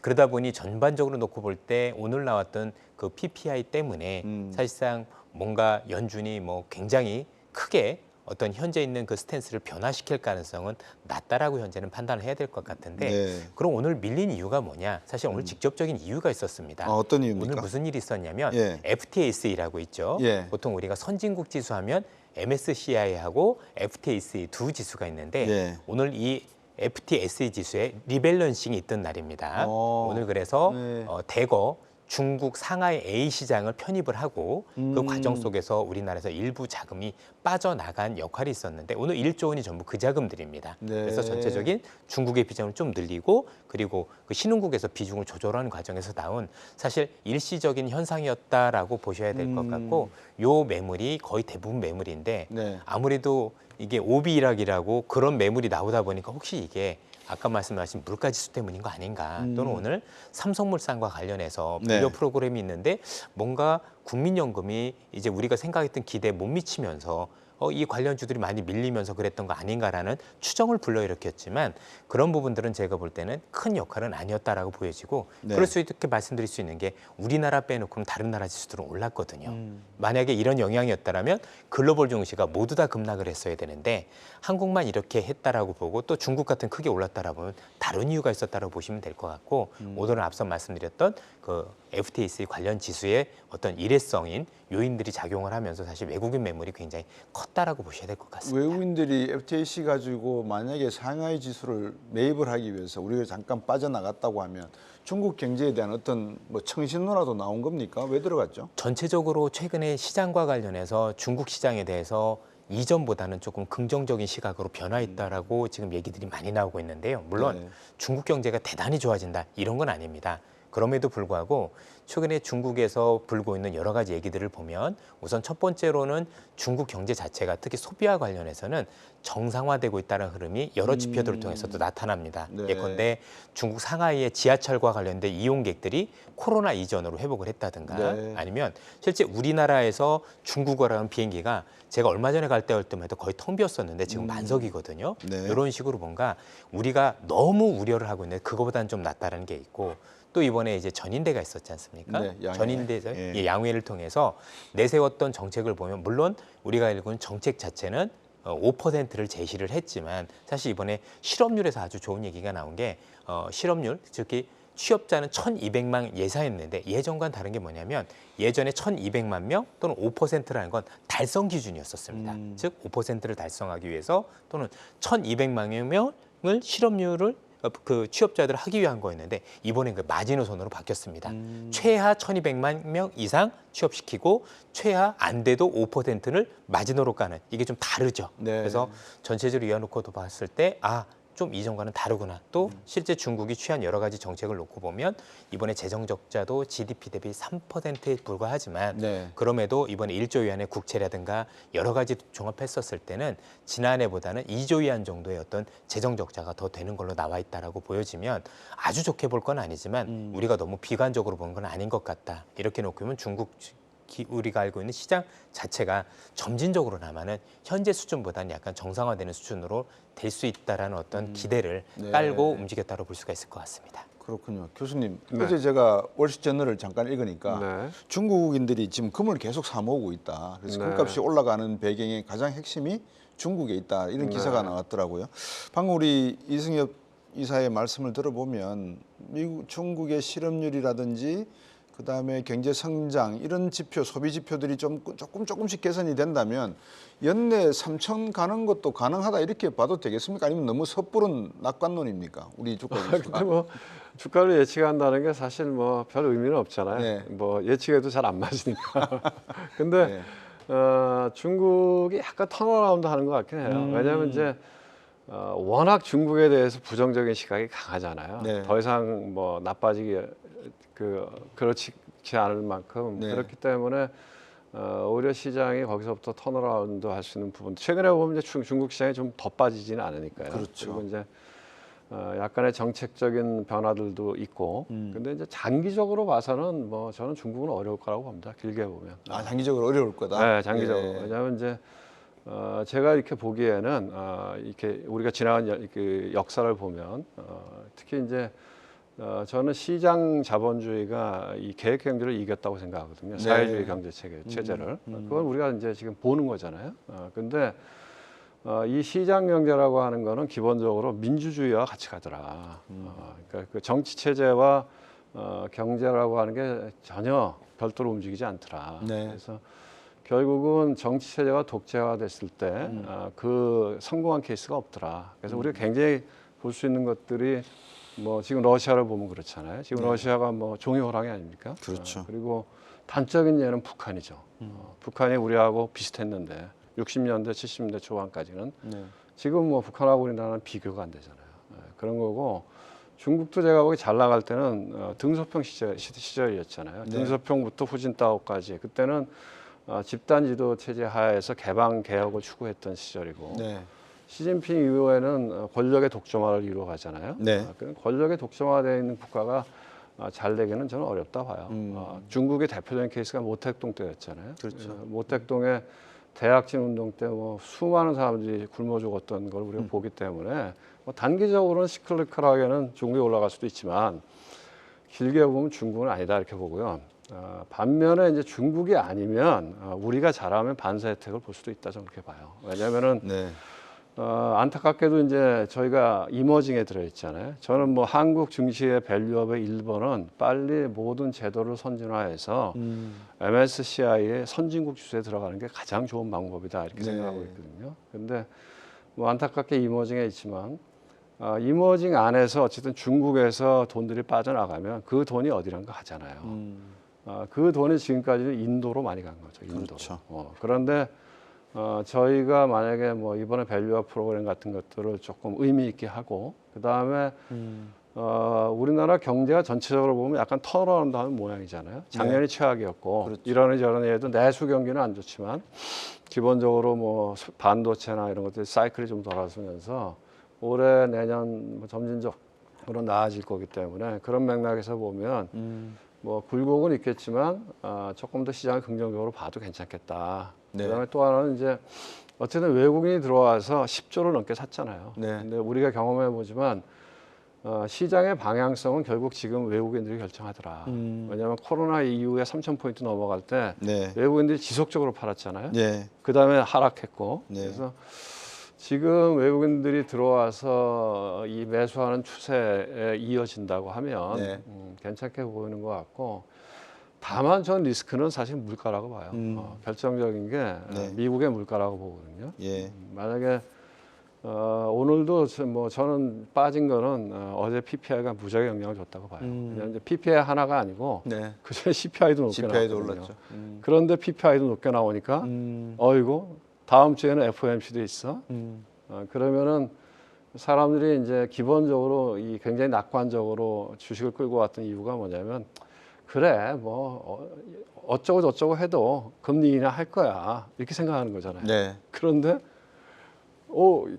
그러다 보니 전반적으로 놓고 볼 때 오늘 나왔던 그 PPI 때문에 사실상 뭔가 연준이 뭐 굉장히 크게 어떤 현재 있는 그 스탠스를 변화시킬 가능성은 낮다라고 현재는 판단을 해야 될 것 같은데 네. 그럼 오늘 밀린 이유가 뭐냐? 사실 오늘 직접적인 이유가 있었습니다. 어떤 이유입니까? 오늘 무슨 일이 있었냐면 예. FTSE라고 있죠. 예. 보통 우리가 선진국 지수하면 MSCI하고 FTSE 두 지수가 있는데 예. 오늘 이 FTSE 지수에 리밸런싱이 있던 날입니다. 오늘 그래서 네. 대거 중국 상하이 A 시장을 편입을 하고 그 과정 속에서 우리나라에서 일부 자금이 빠져나간 역할이 있었는데 오늘 1조 원이 전부 그 자금들입니다. 네. 그래서 전체적인 중국의 비중을 좀 늘리고 그리고 그 신흥국에서 비중을 조절하는 과정에서 나온 사실 일시적인 현상이었다라고 보셔야 될 것 같고 요 매물이 거의 대부분 매물인데 네. 아무래도 이게 오비락이라고 그런 매물이 나오다 보니까 혹시 이게 아까 말씀하신 물가지수 때문인 거 아닌가 또는 오늘 삼성물산과 관련해서 네. 비료 프로그램이 있는데 뭔가 국민연금이 이제 우리가 생각했던 기대에 못 미치면서 이 관련주들이 많이 밀리면서 그랬던 거 아닌가라는 추정을 불러일으켰지만 그런 부분들은 제가 볼 때는 큰 역할은 아니었다라고 보여지고 네. 그럴 수 있게 말씀드릴 수 있는 게 우리나라 빼놓고는 다른 나라 지수들은 올랐거든요. 만약에 이런 영향이었다라면 글로벌 증시가 모두 다 급락을 했어야 되는데 한국만 이렇게 했다라고 보고 또 중국 같은 크게 올랐다라고 보면 다른 이유가 있었다라고 보시면 될 것 같고 오늘은 앞서 말씀드렸던 그 FTSE 관련 지수의 어떤 일회성인 요인들이 작용을 하면서 사실 외국인 매물이 굉장히 컸다라고 보셔야 될 것 같습니다. 외국인들이 FTSE 가지고 만약에 상하이 지수를 매입을 하기 위해서 우리가 잠깐 빠져나갔다고 하면 중국 경제에 대한 어떤 뭐 청신호라도 나온 겁니까? 왜 들어갔죠? 전체적으로 최근에 시장과 관련해서 중국 시장에 대해서 이전보다는 조금 긍정적인 시각으로 변화했다라고 지금 얘기들이 많이 나오고 있는데요. 물론 네. 중국 경제가 대단히 좋아진다 이런 건 아닙니다. 그럼에도 불구하고 최근에 중국에서 불고 있는 여러 가지 얘기들을 보면 우선 첫 번째로는 중국 경제 자체가 특히 소비와 관련해서는 정상화되고 있다는 흐름이 여러 지표들을 통해서도 나타납니다. 네. 예컨대 중국 상하이의 지하철과 관련된 이용객들이 코로나 이전으로 회복을 했다든가 네. 아니면 실제 우리나라에서 중국어라는 비행기가 제가 얼마 전에 갈 때만 해도 거의 텅 비었었는데 지금 만석이거든요. 네. 이런 식으로 뭔가 우리가 너무 우려를 하고 있는데 그거보다는 좀 낫다는 게 있고 또 이번에 이제 전인대가 있었지 않습니까? 네, 양회. 전인대에서 예. 양회를 통해서 내세웠던 정책을 보면 물론 우리가 읽은 정책 자체는 5%를 제시를 했지만 사실 이번에 실업률에서 아주 좋은 얘기가 나온 게 실업률 특히 취업자는 1,200만 예상했는데 예전과는 다른 게 뭐냐면 예전에 1,200만 명 또는 5%라는 건 달성 기준이었었습니다. 즉 5%를 달성하기 위해서 또는 1,200만 명을 실업률을 그 취업자들을 하기 위한 거였는데 이번엔 그 마지노선으로 바뀌었습니다. 최하 1,200만 명 이상 취업시키고 최하 안 돼도 5%를 마지노로 까는 이게 좀 다르죠. 네. 그래서 전체적으로 이어놓고도 봤을 때 좀 이전과는 다르구나. 또 실제 중국이 취한 여러 가지 정책을 놓고 보면 이번에 재정 적자도 GDP 대비 3%에 불과하지만 네. 그럼에도 이번에 1조 위안의 국채라든가 여러 가지 종합했었을 때는 지난해보다는 2조 위안 정도의 어떤 재정 적자가 더 되는 걸로 나와 있다라고 보여지면 아주 좋게 볼 건 아니지만 우리가 너무 비관적으로 보는 건 아닌 것 같다. 이렇게 놓고 보면 중국 우리가 알고 있는 시장 자체가 점진적으로나마는 현재 수준보다는 약간 정상화되는 수준으로 될 수 있다라는 어떤 기대를 네. 깔고 움직였다고 볼 수가 있을 것 같습니다. 그렇군요. 교수님, 네. 어제 제가 월시저널을 잠깐 읽으니까 네. 중국인들이 지금 금을 계속 사 모으고 있다. 그래서 네. 금값이 올라가는 배경의 가장 핵심이 중국에 있다. 이런 기사가 네. 나왔더라고요. 방금 우리 이승엽 이사의 말씀을 들어보면 중국의 실업률이라든지 그다음에 경제 성장 이런 지표, 소비 지표들이 조금씩 개선이 된다면 연내 3천 가는 것도 가능하다 이렇게 봐도 되겠습니까? 아니면 너무 섣부른 낙관론입니까? 우리 주가 지수가. 근데 뭐 주가를 예측한다는 게 사실 뭐 별 의미는 없잖아요. 네. 뭐 예측해도 잘 안 맞으니까. 근데 중국이 약간 턴어라운드 하는 것 같긴 해요. 왜냐하면 이제 워낙 중국에 대해서 부정적인 시각이 강하잖아요. 네. 더 이상 뭐 나빠지기 그렇지 않을 만큼 네. 그렇기 때문에 오히려 시장이 거기서부터 턴어라운드 할 수 있는 부분. 최근에 보면 이제 중국 시장이 좀 더 빠지지는 않으니까요. 그렇죠. 그리고 이제 약간의 정책적인 변화들도 있고. 근데 이제 장기적으로 봐서는 뭐 저는 중국은 어려울 거라고 봅니다. 길게 보면. 장기적으로 어려울 거다. 네, 장기적으로. 네. 왜냐하면 이제 제가 이렇게 보기에는 이렇게 우리가 지나간 그 역사를 보면 특히 이제 저는 시장 자본주의가 이 계획 경제를 이겼다고 생각하거든요. 사회주의 경제 체제를. 그건 우리가 이제 지금 보는 거잖아요. 근데 이 시장 경제라고 하는 거는 기본적으로 민주주의와 같이 가더라. 그러니까 그 정치 체제와 경제라고 하는 게 전혀 별도로 움직이지 않더라. 네. 그래서 결국은 정치 체제가 독재화됐을 때 그 성공한 케이스가 없더라. 그래서 우리가 굉장히 볼 수 있는 것들이 뭐 지금 러시아를 보면 그렇잖아요. 지금 러시아가 뭐 종이 호랑이 아닙니까? 그렇죠. 그리고 단적인 예는 북한이죠. 북한이 우리하고 비슷했는데 60년대, 70년대 초반까지는 네. 지금 뭐 북한하고 우리나라는 비교가 안 되잖아요. 그런 거고 중국도 제가 보기 잘 나갈 때는 등소평 시절이었잖아요. 네. 등소평부터 후진타오까지 그때는 집단 지도 체제 하에서 개방 개혁을 추구했던 시절이고 네. 시진핑 이후에는 권력의 독점화를 이루어가잖아요. 네. 권력의 독점화되어 있는 국가가 잘 되기는 저는 어렵다 봐요. 중국의 대표적인 케이스가 모택동 때였잖아요. 그렇죠. 모택동의 대학진 운동 때 뭐 수많은 사람들이 굶어 죽었던 걸 우리가 보기 때문에 뭐 단기적으로는 시클리컬하게는 중국이 올라갈 수도 있지만 길게 보면 중국은 아니다 이렇게 보고요. 반면에 이제 중국이 아니면 우리가 잘하면 반사 혜택을 볼 수도 있다 저는 그렇게 봐요. 왜냐하면은 네. 안타깝게도 이제 저희가 이머징에 들어있잖아요. 저는 뭐 한국 증시의 밸류업의 1번은 빨리 모든 제도를 선진화해서 MSCI의 선진국 지수에 들어가는 게 가장 좋은 방법이다 이렇게 네. 생각하고 있거든요. 근데 뭐 안타깝게 이머징에 있지만 이머징 안에서 어쨌든 중국에서 돈들이 빠져나가면 그 돈이 어디론가 가잖아요. 그 돈이 지금까지 인도로 많이 간 거죠. 인도로. 그렇죠. 그런데 저희가 만약에 뭐 이번에 밸류업 프로그램 같은 것들을 조금 의미 있게 하고 그 다음에 우리나라 경제가 전체적으로 보면 약간 턴어라운드 하는 모양이잖아요. 작년이 최악이었고 그렇죠. 이러는 얘도 내수 경기는 안 좋지만 기본적으로 뭐 반도체나 이런 것들 사이클이 좀 돌아서면서 올해 내년 뭐 점진적으로 나아질 거기 때문에 그런 맥락에서 보면 뭐 굴곡은 있겠지만 조금 더 시장을 긍정적으로 봐도 괜찮겠다. 네. 그다음에 또 하나는 이제 어쨌든 외국인이 들어와서 10조를 넘게 샀잖아요. 네. 근데 우리가 경험해 보지만 시장의 방향성은 결국 지금 외국인들이 결정하더라. 왜냐하면 코로나 이후에 3,000포인트 넘어갈 때 네. 외국인들이 지속적으로 팔았잖아요. 네. 그다음에 하락했고 네. 그래서 지금 외국인들이 들어와서 이 매수하는 추세에 이어진다고 하면 네. 괜찮게 보이는 것 같고 다만 전 리스크는 사실 물가라고 봐요. 결정적인 게 네. 미국의 물가라고 보거든요. 예. 만약에 오늘도 뭐 저는 빠진 거는 어제 PPI가 무지하게 영향을 줬다고 봐요. 왜냐하면 이제 PPI 하나가 아니고 네. 그전에 CPI도 높게 CPI도 나왔거든요. 올랐죠. 그런데 PPI도 높게 나오니까 어이고 다음 주에는 FOMC도 있어. 그러면은 사람들이 이제 기본적으로 이 굉장히 낙관적으로 주식을 끌고 왔던 이유가 뭐냐면 그래 뭐 어쩌고 저쩌고 해도 금리 인하 할 거야 이렇게 생각하는 거잖아요. 네. 그런데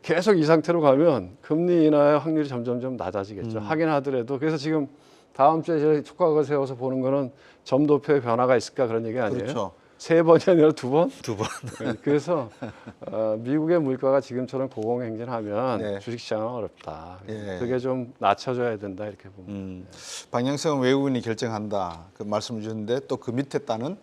계속 이 상태로 가면 금리 인하의 확률이 점점점 낮아지겠죠. 하긴 하더라도 그래서 지금 다음 주에 제가 촉각을 세워서 보는 거는 점도표의 변화가 있을까 그런 얘기 아니에요. 그렇죠. 3번이 아니라 2번? 두 번. 그래서 미국의 물가가 지금처럼 고공행진하면 네. 주식시장은 어렵다. 예. 그게 좀 낮춰줘야 된다 이렇게 봅니다. 방향성은 외국인이 결정한다. 그 말씀 주셨는데 또 그 밑에 따는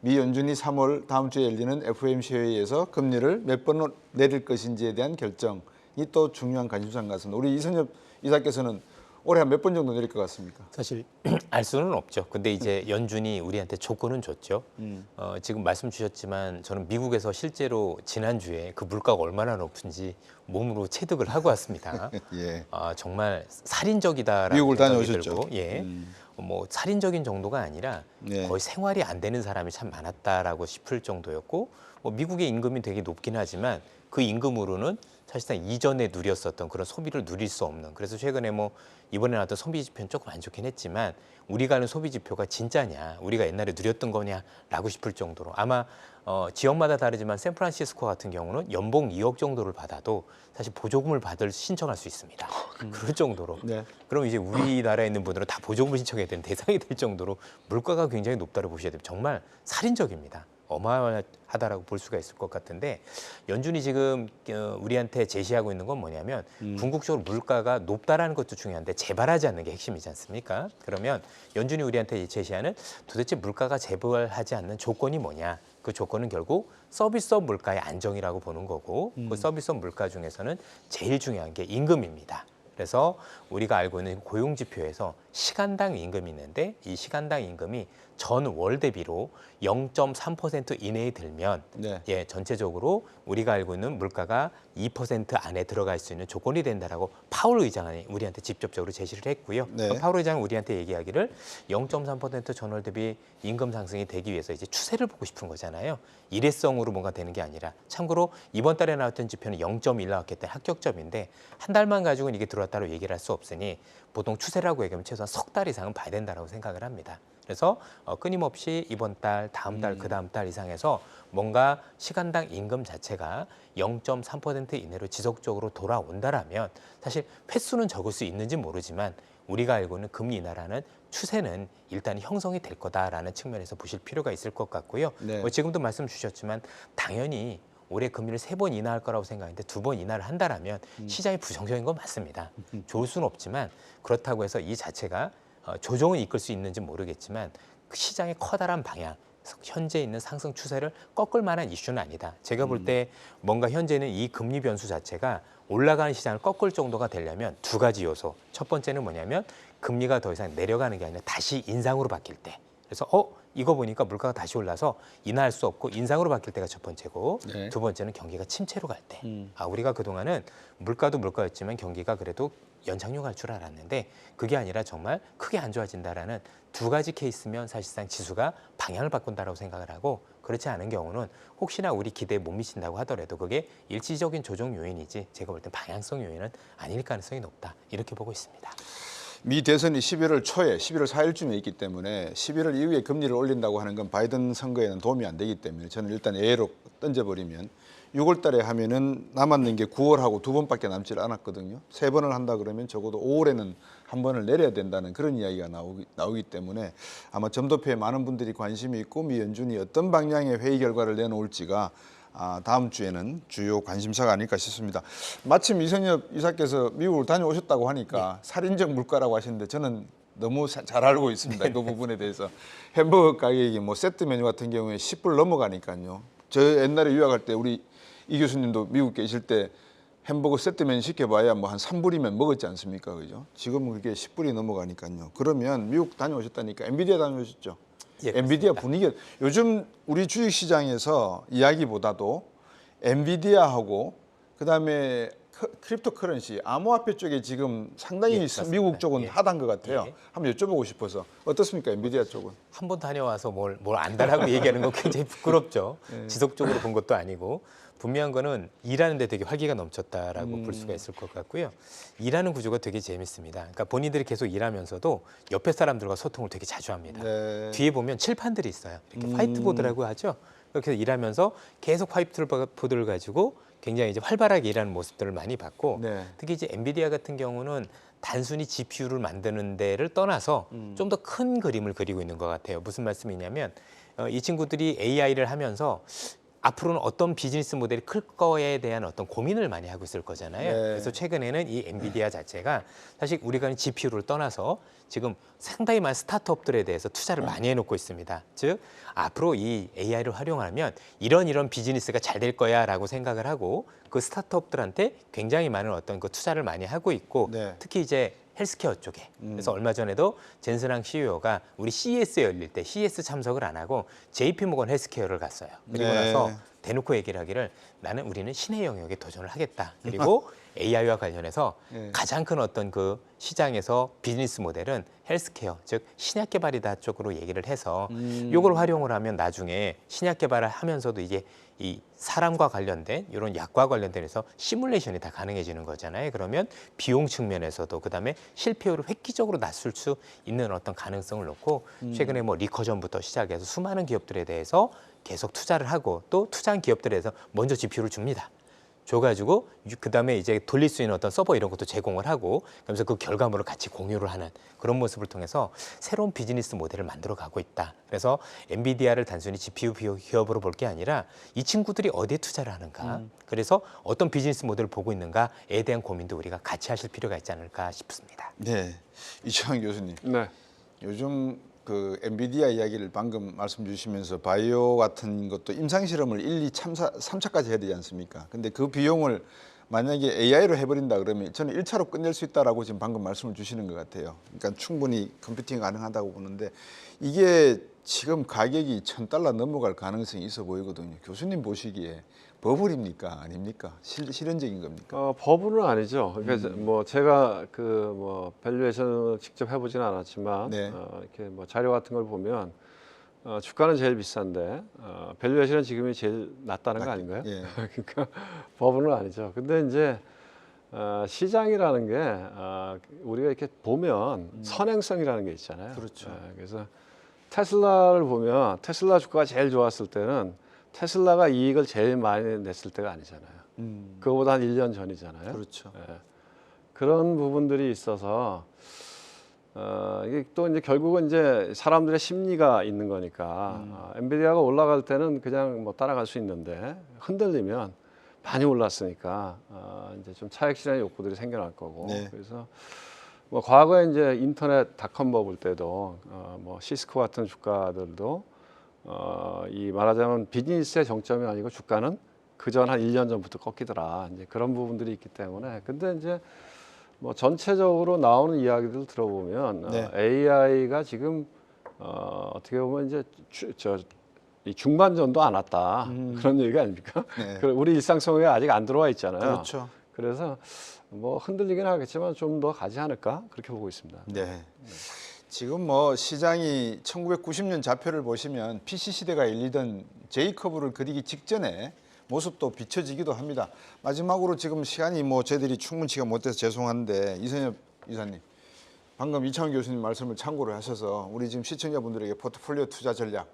미 연준이 3월 다음 주에 열리는 FOMC 회의에서 금리를 몇 번 내릴 것인지에 대한 결정이 또 중요한 관심사인 것 같습니다. 우리 이선엽 이사께서는 올해 한 몇 번 정도 내릴 것 같습니까? 사실 알 수는 없죠. 근데 이제 연준이 우리한테 조건은 줬죠. 지금 말씀 주셨지만 저는 미국에서 실제로 지난주에 그 물가가 얼마나 높은지 몸으로 체득을 하고 왔습니다. 예. 정말 살인적이다라는 미국을 생각이 다녀오셨죠? 들고, 예. 뭐 살인적인 정도가 아니라 네. 거의 생활이 안 되는 사람이 참 많았다라고 싶을 정도였고, 뭐 미국의 임금이 되게 높긴 하지만 그 임금으로는 사실상 이전에 누렸었던 그런 소비를 누릴 수 없는. 그래서 최근에 뭐 이번에 나왔던 소비 지표는 조금 안 좋긴 했지만 우리가 아는 소비 지표가 진짜냐, 우리가 옛날에 누렸던 거냐라고 싶을 정도로 아마 지역마다 다르지만 샌프란시스코 같은 경우는 연봉 2억 정도를 받아도 사실 보조금을 받을 신청할 수 있습니다. 그럴 정도로. 네. 그럼 이제 우리나라에 있는 분들은 다 보조금을 신청해야 되는 대상이 될 정도로 물가가 굉장히 높다고 보셔야 돼요. 정말 살인적입니다. 어마어마하다라고 볼 수가 있을 것 같은데 연준이 지금 우리한테 제시하고 있는 건 뭐냐면 궁극적으로 물가가 높다라는 것도 중요한데 재발하지 않는 게 핵심이지 않습니까? 그러면 연준이 우리한테 제시하는 도대체 물가가 재발하지 않는 조건이 뭐냐? 그 조건은 결국 서비스업 물가의 안정이라고 보는 거고 그 서비스업 물가 중에서는 제일 중요한 게 임금입니다. 그래서 우리가 알고 있는 고용 지표에서 시간당 임금이 있는데 이 시간당 임금이 전월 대비로 0.3% 이내에 들면 네. 예, 전체적으로 우리가 알고 있는 물가가 2% 안에 들어갈 수 있는 조건이 된다라고 파월 의장이 우리한테 직접적으로 제시를 했고요. 네. 파월 의장은 우리한테 얘기하기를 0.3% 전월 대비 임금 상승이 되기 위해서 이제 추세를 보고 싶은 거잖아요. 일회성으로 뭔가 되는 게 아니라 참고로 이번 달에 나왔던 지표는 0.1 나왔기 때문에 합격점인데 한 달만 가지고는 이게 들어왔다고 얘기를 할 수 없으니 보통 추세라고 얘기하면 최소한 석 달 이상은 봐야 된다고 생각을 합니다. 그래서 끊임없이 이번 달, 다음 달, 그 다음 달 이상해서 뭔가 시간당 임금 자체가 0.3% 이내로 지속적으로 돌아온다라면 사실 횟수는 적을 수 있는지 모르지만 우리가 알고 있는 금리 인하라는 추세는 일단 형성이 될 거다라는 측면에서 보실 필요가 있을 것 같고요. 네. 지금도 말씀 주셨지만 당연히 올해 금리를 3번 인하할 거라고 생각했는데 2번 인하를 한다라면 시장이 부정적인 건 맞습니다. 좋을 수는 없지만 그렇다고 해서 이 자체가 조정을 이끌 수 있는지 모르겠지만 그 시장의 커다란 방향, 현재 있는 상승 추세를 꺾을 만한 이슈는 아니다. 제가 볼 때 뭔가 현재는 이 금리 변수 자체가 올라가는 시장을 꺾을 정도가 되려면 2가지 요소. 첫 번째는 뭐냐면 금리가 더 이상 내려가는 게 아니라 다시 인상으로 바뀔 때. 그래서 이거 보니까 물가가 다시 올라서 인하할 수 없고 인상으로 바뀔 때가 첫 번째고 네. 두 번째는 경기가 침체로 갈 때. 우리가 그동안은 물가도 물가였지만 경기가 그래도 연착륙 할 줄 알았는데 그게 아니라 정말 크게 안 좋아진다라는 2가지 케이스면 사실상 지수가 방향을 바꾼다라고 생각을 하고 그렇지 않은 경우는 혹시나 우리 기대에 못 미친다고 하더라도 그게 일시적인 조정 요인이지 제가 볼 땐 방향성 요인은 아닐 가능성이 높다. 이렇게 보고 있습니다. 미 대선이 11월 초에 11월 4일쯤에 있기 때문에 11월 이후에 금리를 올린다고 하는 건 바이든 선거에는 도움이 안 되기 때문에 저는 일단 예로 던져버리면 6월 달에 하면은 남았는 게 9월하고 2번밖에 남질 않았거든요. 3번을 한다 그러면 적어도 5월에는 한 번을 내려야 된다는 그런 이야기가 나오기 때문에 아마 점도표에 많은 분들이 관심이 있고 미 연준이 어떤 방향의 회의 결과를 내놓을지가 다음 주에는 주요 관심사가 아닐까 싶습니다. 마침 이성엽 이사께서 미국을 다녀오셨다고 하니까 살인적 물가라고 하시는데 저는 너무 잘 알고 있습니다. 그 부분에 대해서 햄버거 가격이 뭐 세트 메뉴 같은 경우에 10불 넘어가니까요. 저 옛날에 유학할 때 우리 이 교수님도 미국 계실 때 햄버거 세트 메뉴 시켜봐야 뭐 한 3불이면 먹었지 않습니까? 그죠? 지금은 그게 10불이 넘어가니까요. 그러면 미국 다녀오셨다니까 엔비디아 다녀오셨죠? 예, 엔비디아 그렇습니다. 분위기 요즘 우리 주식시장에서 이야기보다도 엔비디아하고 그다음에 크립토 커런시 암호화폐 쪽에 지금 상당히 예, 맞습니다. 미국 쪽은 예. 핫한 것 같아요. 예. 한번 여쭤보고 싶어서 어떻습니까 엔비디아 쪽은? 한 번 다녀와서 뭘 안다라고 얘기하는 건 굉장히 부끄럽죠. 지속적으로 본 것도 아니고 분명한 거는 일하는데 되게 활기가 넘쳤다라고 볼 수가 있을 것 같고요. 일하는 구조가 되게 재밌습니다. 그러니까 본인들이 계속 일하면서도 옆에 사람들과 소통을 되게 자주 합니다. 네. 뒤에 보면 칠판들이 있어요. 이렇게 화이트보드라고 하죠. 그렇게 해서 일하면서 계속 화이트보드를 가지고 굉장히 이제 활발하게 일하는 모습들을 많이 봤고 네. 특히 이제 엔비디아 같은 경우는 단순히 GPU를 만드는 데를 떠나서 좀 더 큰 그림을 그리고 있는 것 같아요. 무슨 말씀이냐면 이 친구들이 AI를 하면서 앞으로는 어떤 비즈니스 모델이 클 거에 대한 어떤 고민을 많이 하고 있을 거잖아요. 네. 그래서 최근에는 이 엔비디아 자체가 사실 우리가 GPU를 떠나서 지금 상당히 많은 스타트업들에 대해서 투자를 많이 해놓고 있습니다. 즉 앞으로 이 AI를 활용하면 이런 비즈니스가 잘 될 거야라고 생각을 하고 그 스타트업들한테 굉장히 많은 어떤 그 투자를 많이 하고 있고 네. 특히 이제 헬스케어 쪽에. 그래서 얼마 전에도 젠슨항 CEO가 우리 CES에 열릴 때 CES 참석을 안 하고 JP모건 헬스케어를 갔어요. 그리고 네. 나서 대놓고 얘기를 하기를 우리는 신의 영역에 도전을 하겠다. 그리고 AI와 관련해서 네. 가장 큰 어떤 그 시장에서 비즈니스 모델은 헬스케어, 즉 신약 개발이다 쪽으로 얘기를 해서 이걸 활용을 하면 나중에 신약 개발을 하면서도 이게 이 사람과 관련된 이런 약과 관련돼서 시뮬레이션이 다 가능해지는 거잖아요. 그러면 비용 측면에서도 그다음에 실패율을 획기적으로 낮출 수 있는 어떤 가능성을 놓고 최근에 뭐 리커전부터 시작해서 수많은 기업들에 대해서 계속 투자를 하고 또 투자한 기업들에 대해서 먼저 GPU를 줍니다. 줘가지고 그다음에 이제 돌릴 수 있는 어떤 서버 이런 것도 제공을 하고 그러면서 그 결과물을 같이 공유를 하는 그런 모습을 통해서 새로운 비즈니스 모델을 만들어 가고 있다. 그래서 엔비디아를 단순히 GPU 기업으로 볼 게 아니라 이 친구들이 어디에 투자를 하는가, 그래서 어떤 비즈니스 모델을 보고 있는가에 대한 고민도 우리가 같이 하실 필요가 있지 않을까 싶습니다. 네. 이창환 교수님. 네. 요즘 그 엔비디아 이야기를 방금 말씀 주시면서 바이오 같은 것도 임상 실험을 1, 2, 3차까지 해야 되지 않습니까? 근데 그 비용을 만약에 AI로 해버린다 그러면 저는 1차로 끝낼 수 있다라고 지금 방금 말씀을 주시는 것 같아요. 그러니까 충분히 컴퓨팅 가능하다고 보는데 이게 지금 가격이 $1,000 넘어갈 가능성이 있어 보이거든요. 교수님 보시기에 버블입니까? 아닙니까? 실현적인 겁니까? 버블은 아니죠. 그러니까 뭐 제가 그 뭐 밸류에이션을 직접 해보지는 않았지만 네. 이렇게 뭐 자료 같은 걸 보면 주가는 제일 비싼데 밸류에이션은 지금이 제일 낮다는 거 아닌가요? 예. 그러니까 버블은 아니죠. 근데 이제 시장이라는 게 우리가 이렇게 보면 선행성이라는 게 있잖아요. 그렇죠. 그래서 테슬라를 보면 테슬라 주가가 제일 좋았을 때는 테슬라가 이익을 제일 많이 냈을 때가 아니잖아요. 그거보다 한 1년 전이잖아요. 그렇죠. 그런 부분들이 있어서 이게 또 이제 결국은 이제 사람들의 심리가 있는 거니까 엔비디아가 올라갈 때는 그냥 뭐 따라갈 수 있는데 흔들리면 많이 올랐으니까 이제 좀 차익 실현의 욕구들이 생겨날 거고 네. 그래서 뭐 과거에 이제 인터넷 닷컴 버블 때도 뭐 시스코 같은 주가들도 이 말하자면 비즈니스의 정점이 아니고 주가는 그전 한 1년 전부터 꺾이더라. 이제 그런 부분들이 있기 때문에 근데 이제 뭐 전체적으로 나오는 이야기들 들어보면 네. AI가 지금 어떻게 보면 이제 이 중반전도 안 왔다 그런 얘기 아닙니까? 네. 우리 일상 속에 아직 안 들어와 있잖아요. 그렇죠. 그래서 뭐 흔들리긴 하겠지만 좀 더 가지 않을까 그렇게 보고 있습니다. 네. 지금 뭐 시장이 1990년 좌표를 보시면 PC 시대가 열리던 J커브를 그리기 직전에 모습도 비춰지기도 합니다. 마지막으로 지금 시간이 뭐 저희들이 충분치가 못돼서 죄송한데 이선엽 이사님 방금 이창훈 교수님 말씀을 참고를 하셔서 우리 지금 시청자분들에게 포트폴리오 투자 전략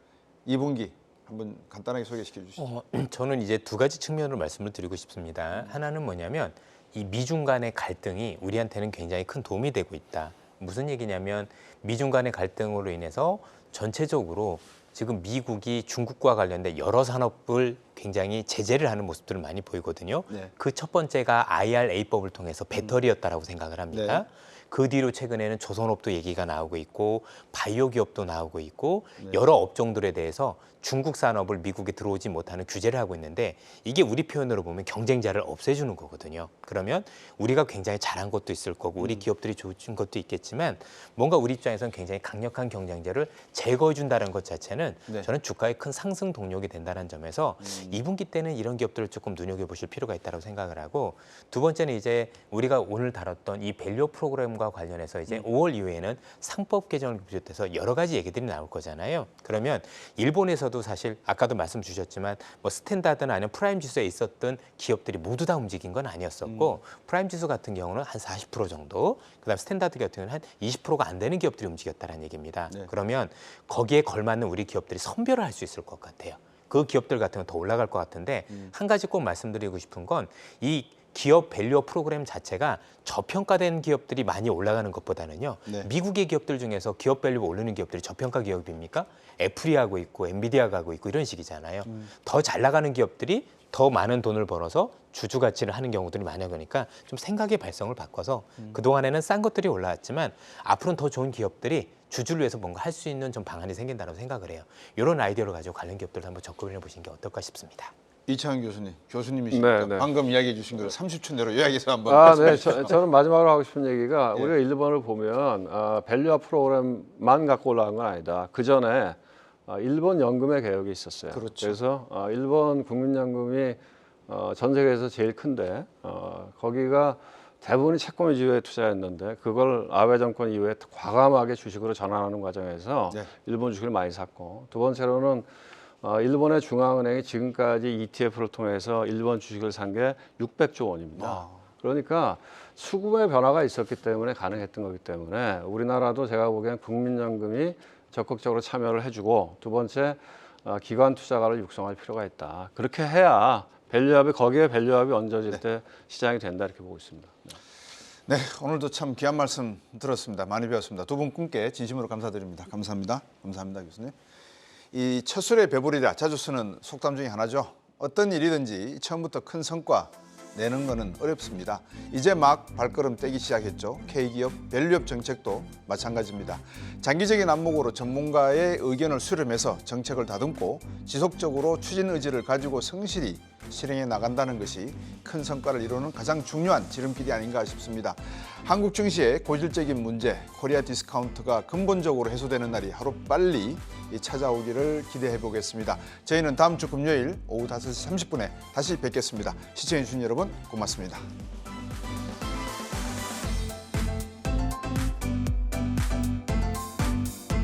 2분기 한번 간단하게 소개시켜 주시죠. 저는 이제 두 가지 측면으로 말씀을 드리고 싶습니다. 하나는 뭐냐면 이 미중 간의 갈등이 우리한테는 굉장히 큰 도움이 되고 있다. 무슨 얘기냐면 미중 간의 갈등으로 인해서 전체적으로 지금 미국이 중국과 관련된 여러 산업을 굉장히 제재를 하는 모습들을 많이 보이거든요. 네. 그 첫 번째가 IRA법을 통해서 배터리였다라고 생각을 합니다. 네. 그 뒤로 최근에는 조선업도 얘기가 나오고 있고 바이오 기업도 나오고 있고 여러 업종들에 대해서 중국 산업을 미국에 들어오지 못하는 규제를 하고 있는데 이게 우리 표현으로 보면 경쟁자를 없애주는 거거든요. 그러면 우리가 굉장히 잘한 것도 있을 거고 우리 기업들이 좋은 것도 있겠지만 뭔가 우리 입장에서는 굉장히 강력한 경쟁자를 제거해준다는 것 자체는 네. 저는 주가의 큰 상승 동력이 된다는 점에서 2분기 때는 이런 기업들을 조금 눈여겨보실 필요가 있다고 생각을 하고 두 번째는 이제 우리가 오늘 다뤘던 이 밸류 프로그램과 관련해서 이제 5월 이후에는 상법 개정을 비롯해서 여러 가지 얘기들이 나올 거잖아요. 그러면 일본에서도 사실 아까도 말씀 주셨지만 뭐 스탠다드나 아니면 프라임 지수에 있었던 기업들이 모두 다 움직인 건 아니었었고 프라임 지수 같은 경우는 한 40% 정도, 그다음 스탠다드 같은 경우는 한 20%가 안 되는 기업들이 움직였다는 얘기입니다. 네. 그러면 거기에 걸맞는 우리 기업들이 선별을 할 수 있을 것 같아요. 그 기업들 같은 건 더 올라갈 것 같은데 한 가지 꼭 말씀드리고 싶은 건 이 기업 밸류 프로그램 자체가 저평가된 기업들이 많이 올라가는 것보다는요. 네. 미국의 기업들 중에서 기업 밸류 오르는 기업들이 저평가 기업입니까? 애플이 하고 있고 엔비디아가 하고 있고 이런 식이잖아요. 더 잘 나가는 기업들이 더 많은 돈을 벌어서 주주 가치를 하는 경우들이 많아 보니까 좀 생각의 발성을 바꿔서 그동안에는 싼 것들이 올라왔지만 앞으로는 더 좋은 기업들이 주주를 위해서 뭔가 할 수 있는 좀 방안이 생긴다고 생각을 해요. 이런 아이디어를 가지고 관련 기업들도 한번 접근해 보시는 게 어떨까 싶습니다. 이창훈 교수님, 교수님이시니까 네, 네. 방금 이야기해 주신 걸 30초 내로 요약해서 한번 네. 말씀해 주시죠. 저는 마지막으로 하고 싶은 얘기가 예. 우리가 일본을 보면 밸류업 프로그램만 갖고 올라간 건 아니다. 그 전에 일본 연금의 개혁이 있었어요. 그렇죠. 그래서 일본 국민연금이 전 세계에서 제일 큰데 거기가 대부분이 채권위주의 투자였는데 그걸 아베 정권 이후에 과감하게 주식으로 전환하는 과정에서 네. 일본 주식을 많이 샀고 두 번째로는 일본의 중앙은행이 지금까지 ETF를 통해서 일본 주식을 산 게 600조 원입니다. 아. 그러니까 수급의 변화가 있었기 때문에 가능했던 거기 때문에 우리나라도 제가 보기엔 국민연금이 적극적으로 참여를 해주고 두 번째 기관 투자가를 육성할 필요가 있다. 그렇게 해야 거기에 밸류업이 얹어질 때 시장이 된다 이렇게 보고 있습니다. 네, 오늘도 참 귀한 말씀 들었습니다. 많이 배웠습니다. 두 분께 진심으로 감사드립니다. 감사합니다. 감사합니다, 교수님. 이 첫 술에 배부리다 자주 쓰는 속담 중에 하나죠. 어떤 일이든지 처음부터 큰 성과 내는 것은 어렵습니다. 이제 막 발걸음 떼기 시작했죠. K기업 밸류업 정책도 마찬가지입니다. 장기적인 안목으로 전문가의 의견을 수렴해서 정책을 다듬고 지속적으로 추진 의지를 가지고 성실히 실행해 나간다는 것이 큰 성과를 이루는 가장 중요한 지름길이 아닌가 싶습니다. 한국 증시의 고질적인 문제, 코리아 디스카운트가 근본적으로 해소되는 날이 하루빨리 찾아오기를 기대해 보겠습니다. 저희는 다음 주 금요일 오후 5시 30분에 다시 뵙겠습니다. 시청해 주신 여러분 고맙습니다.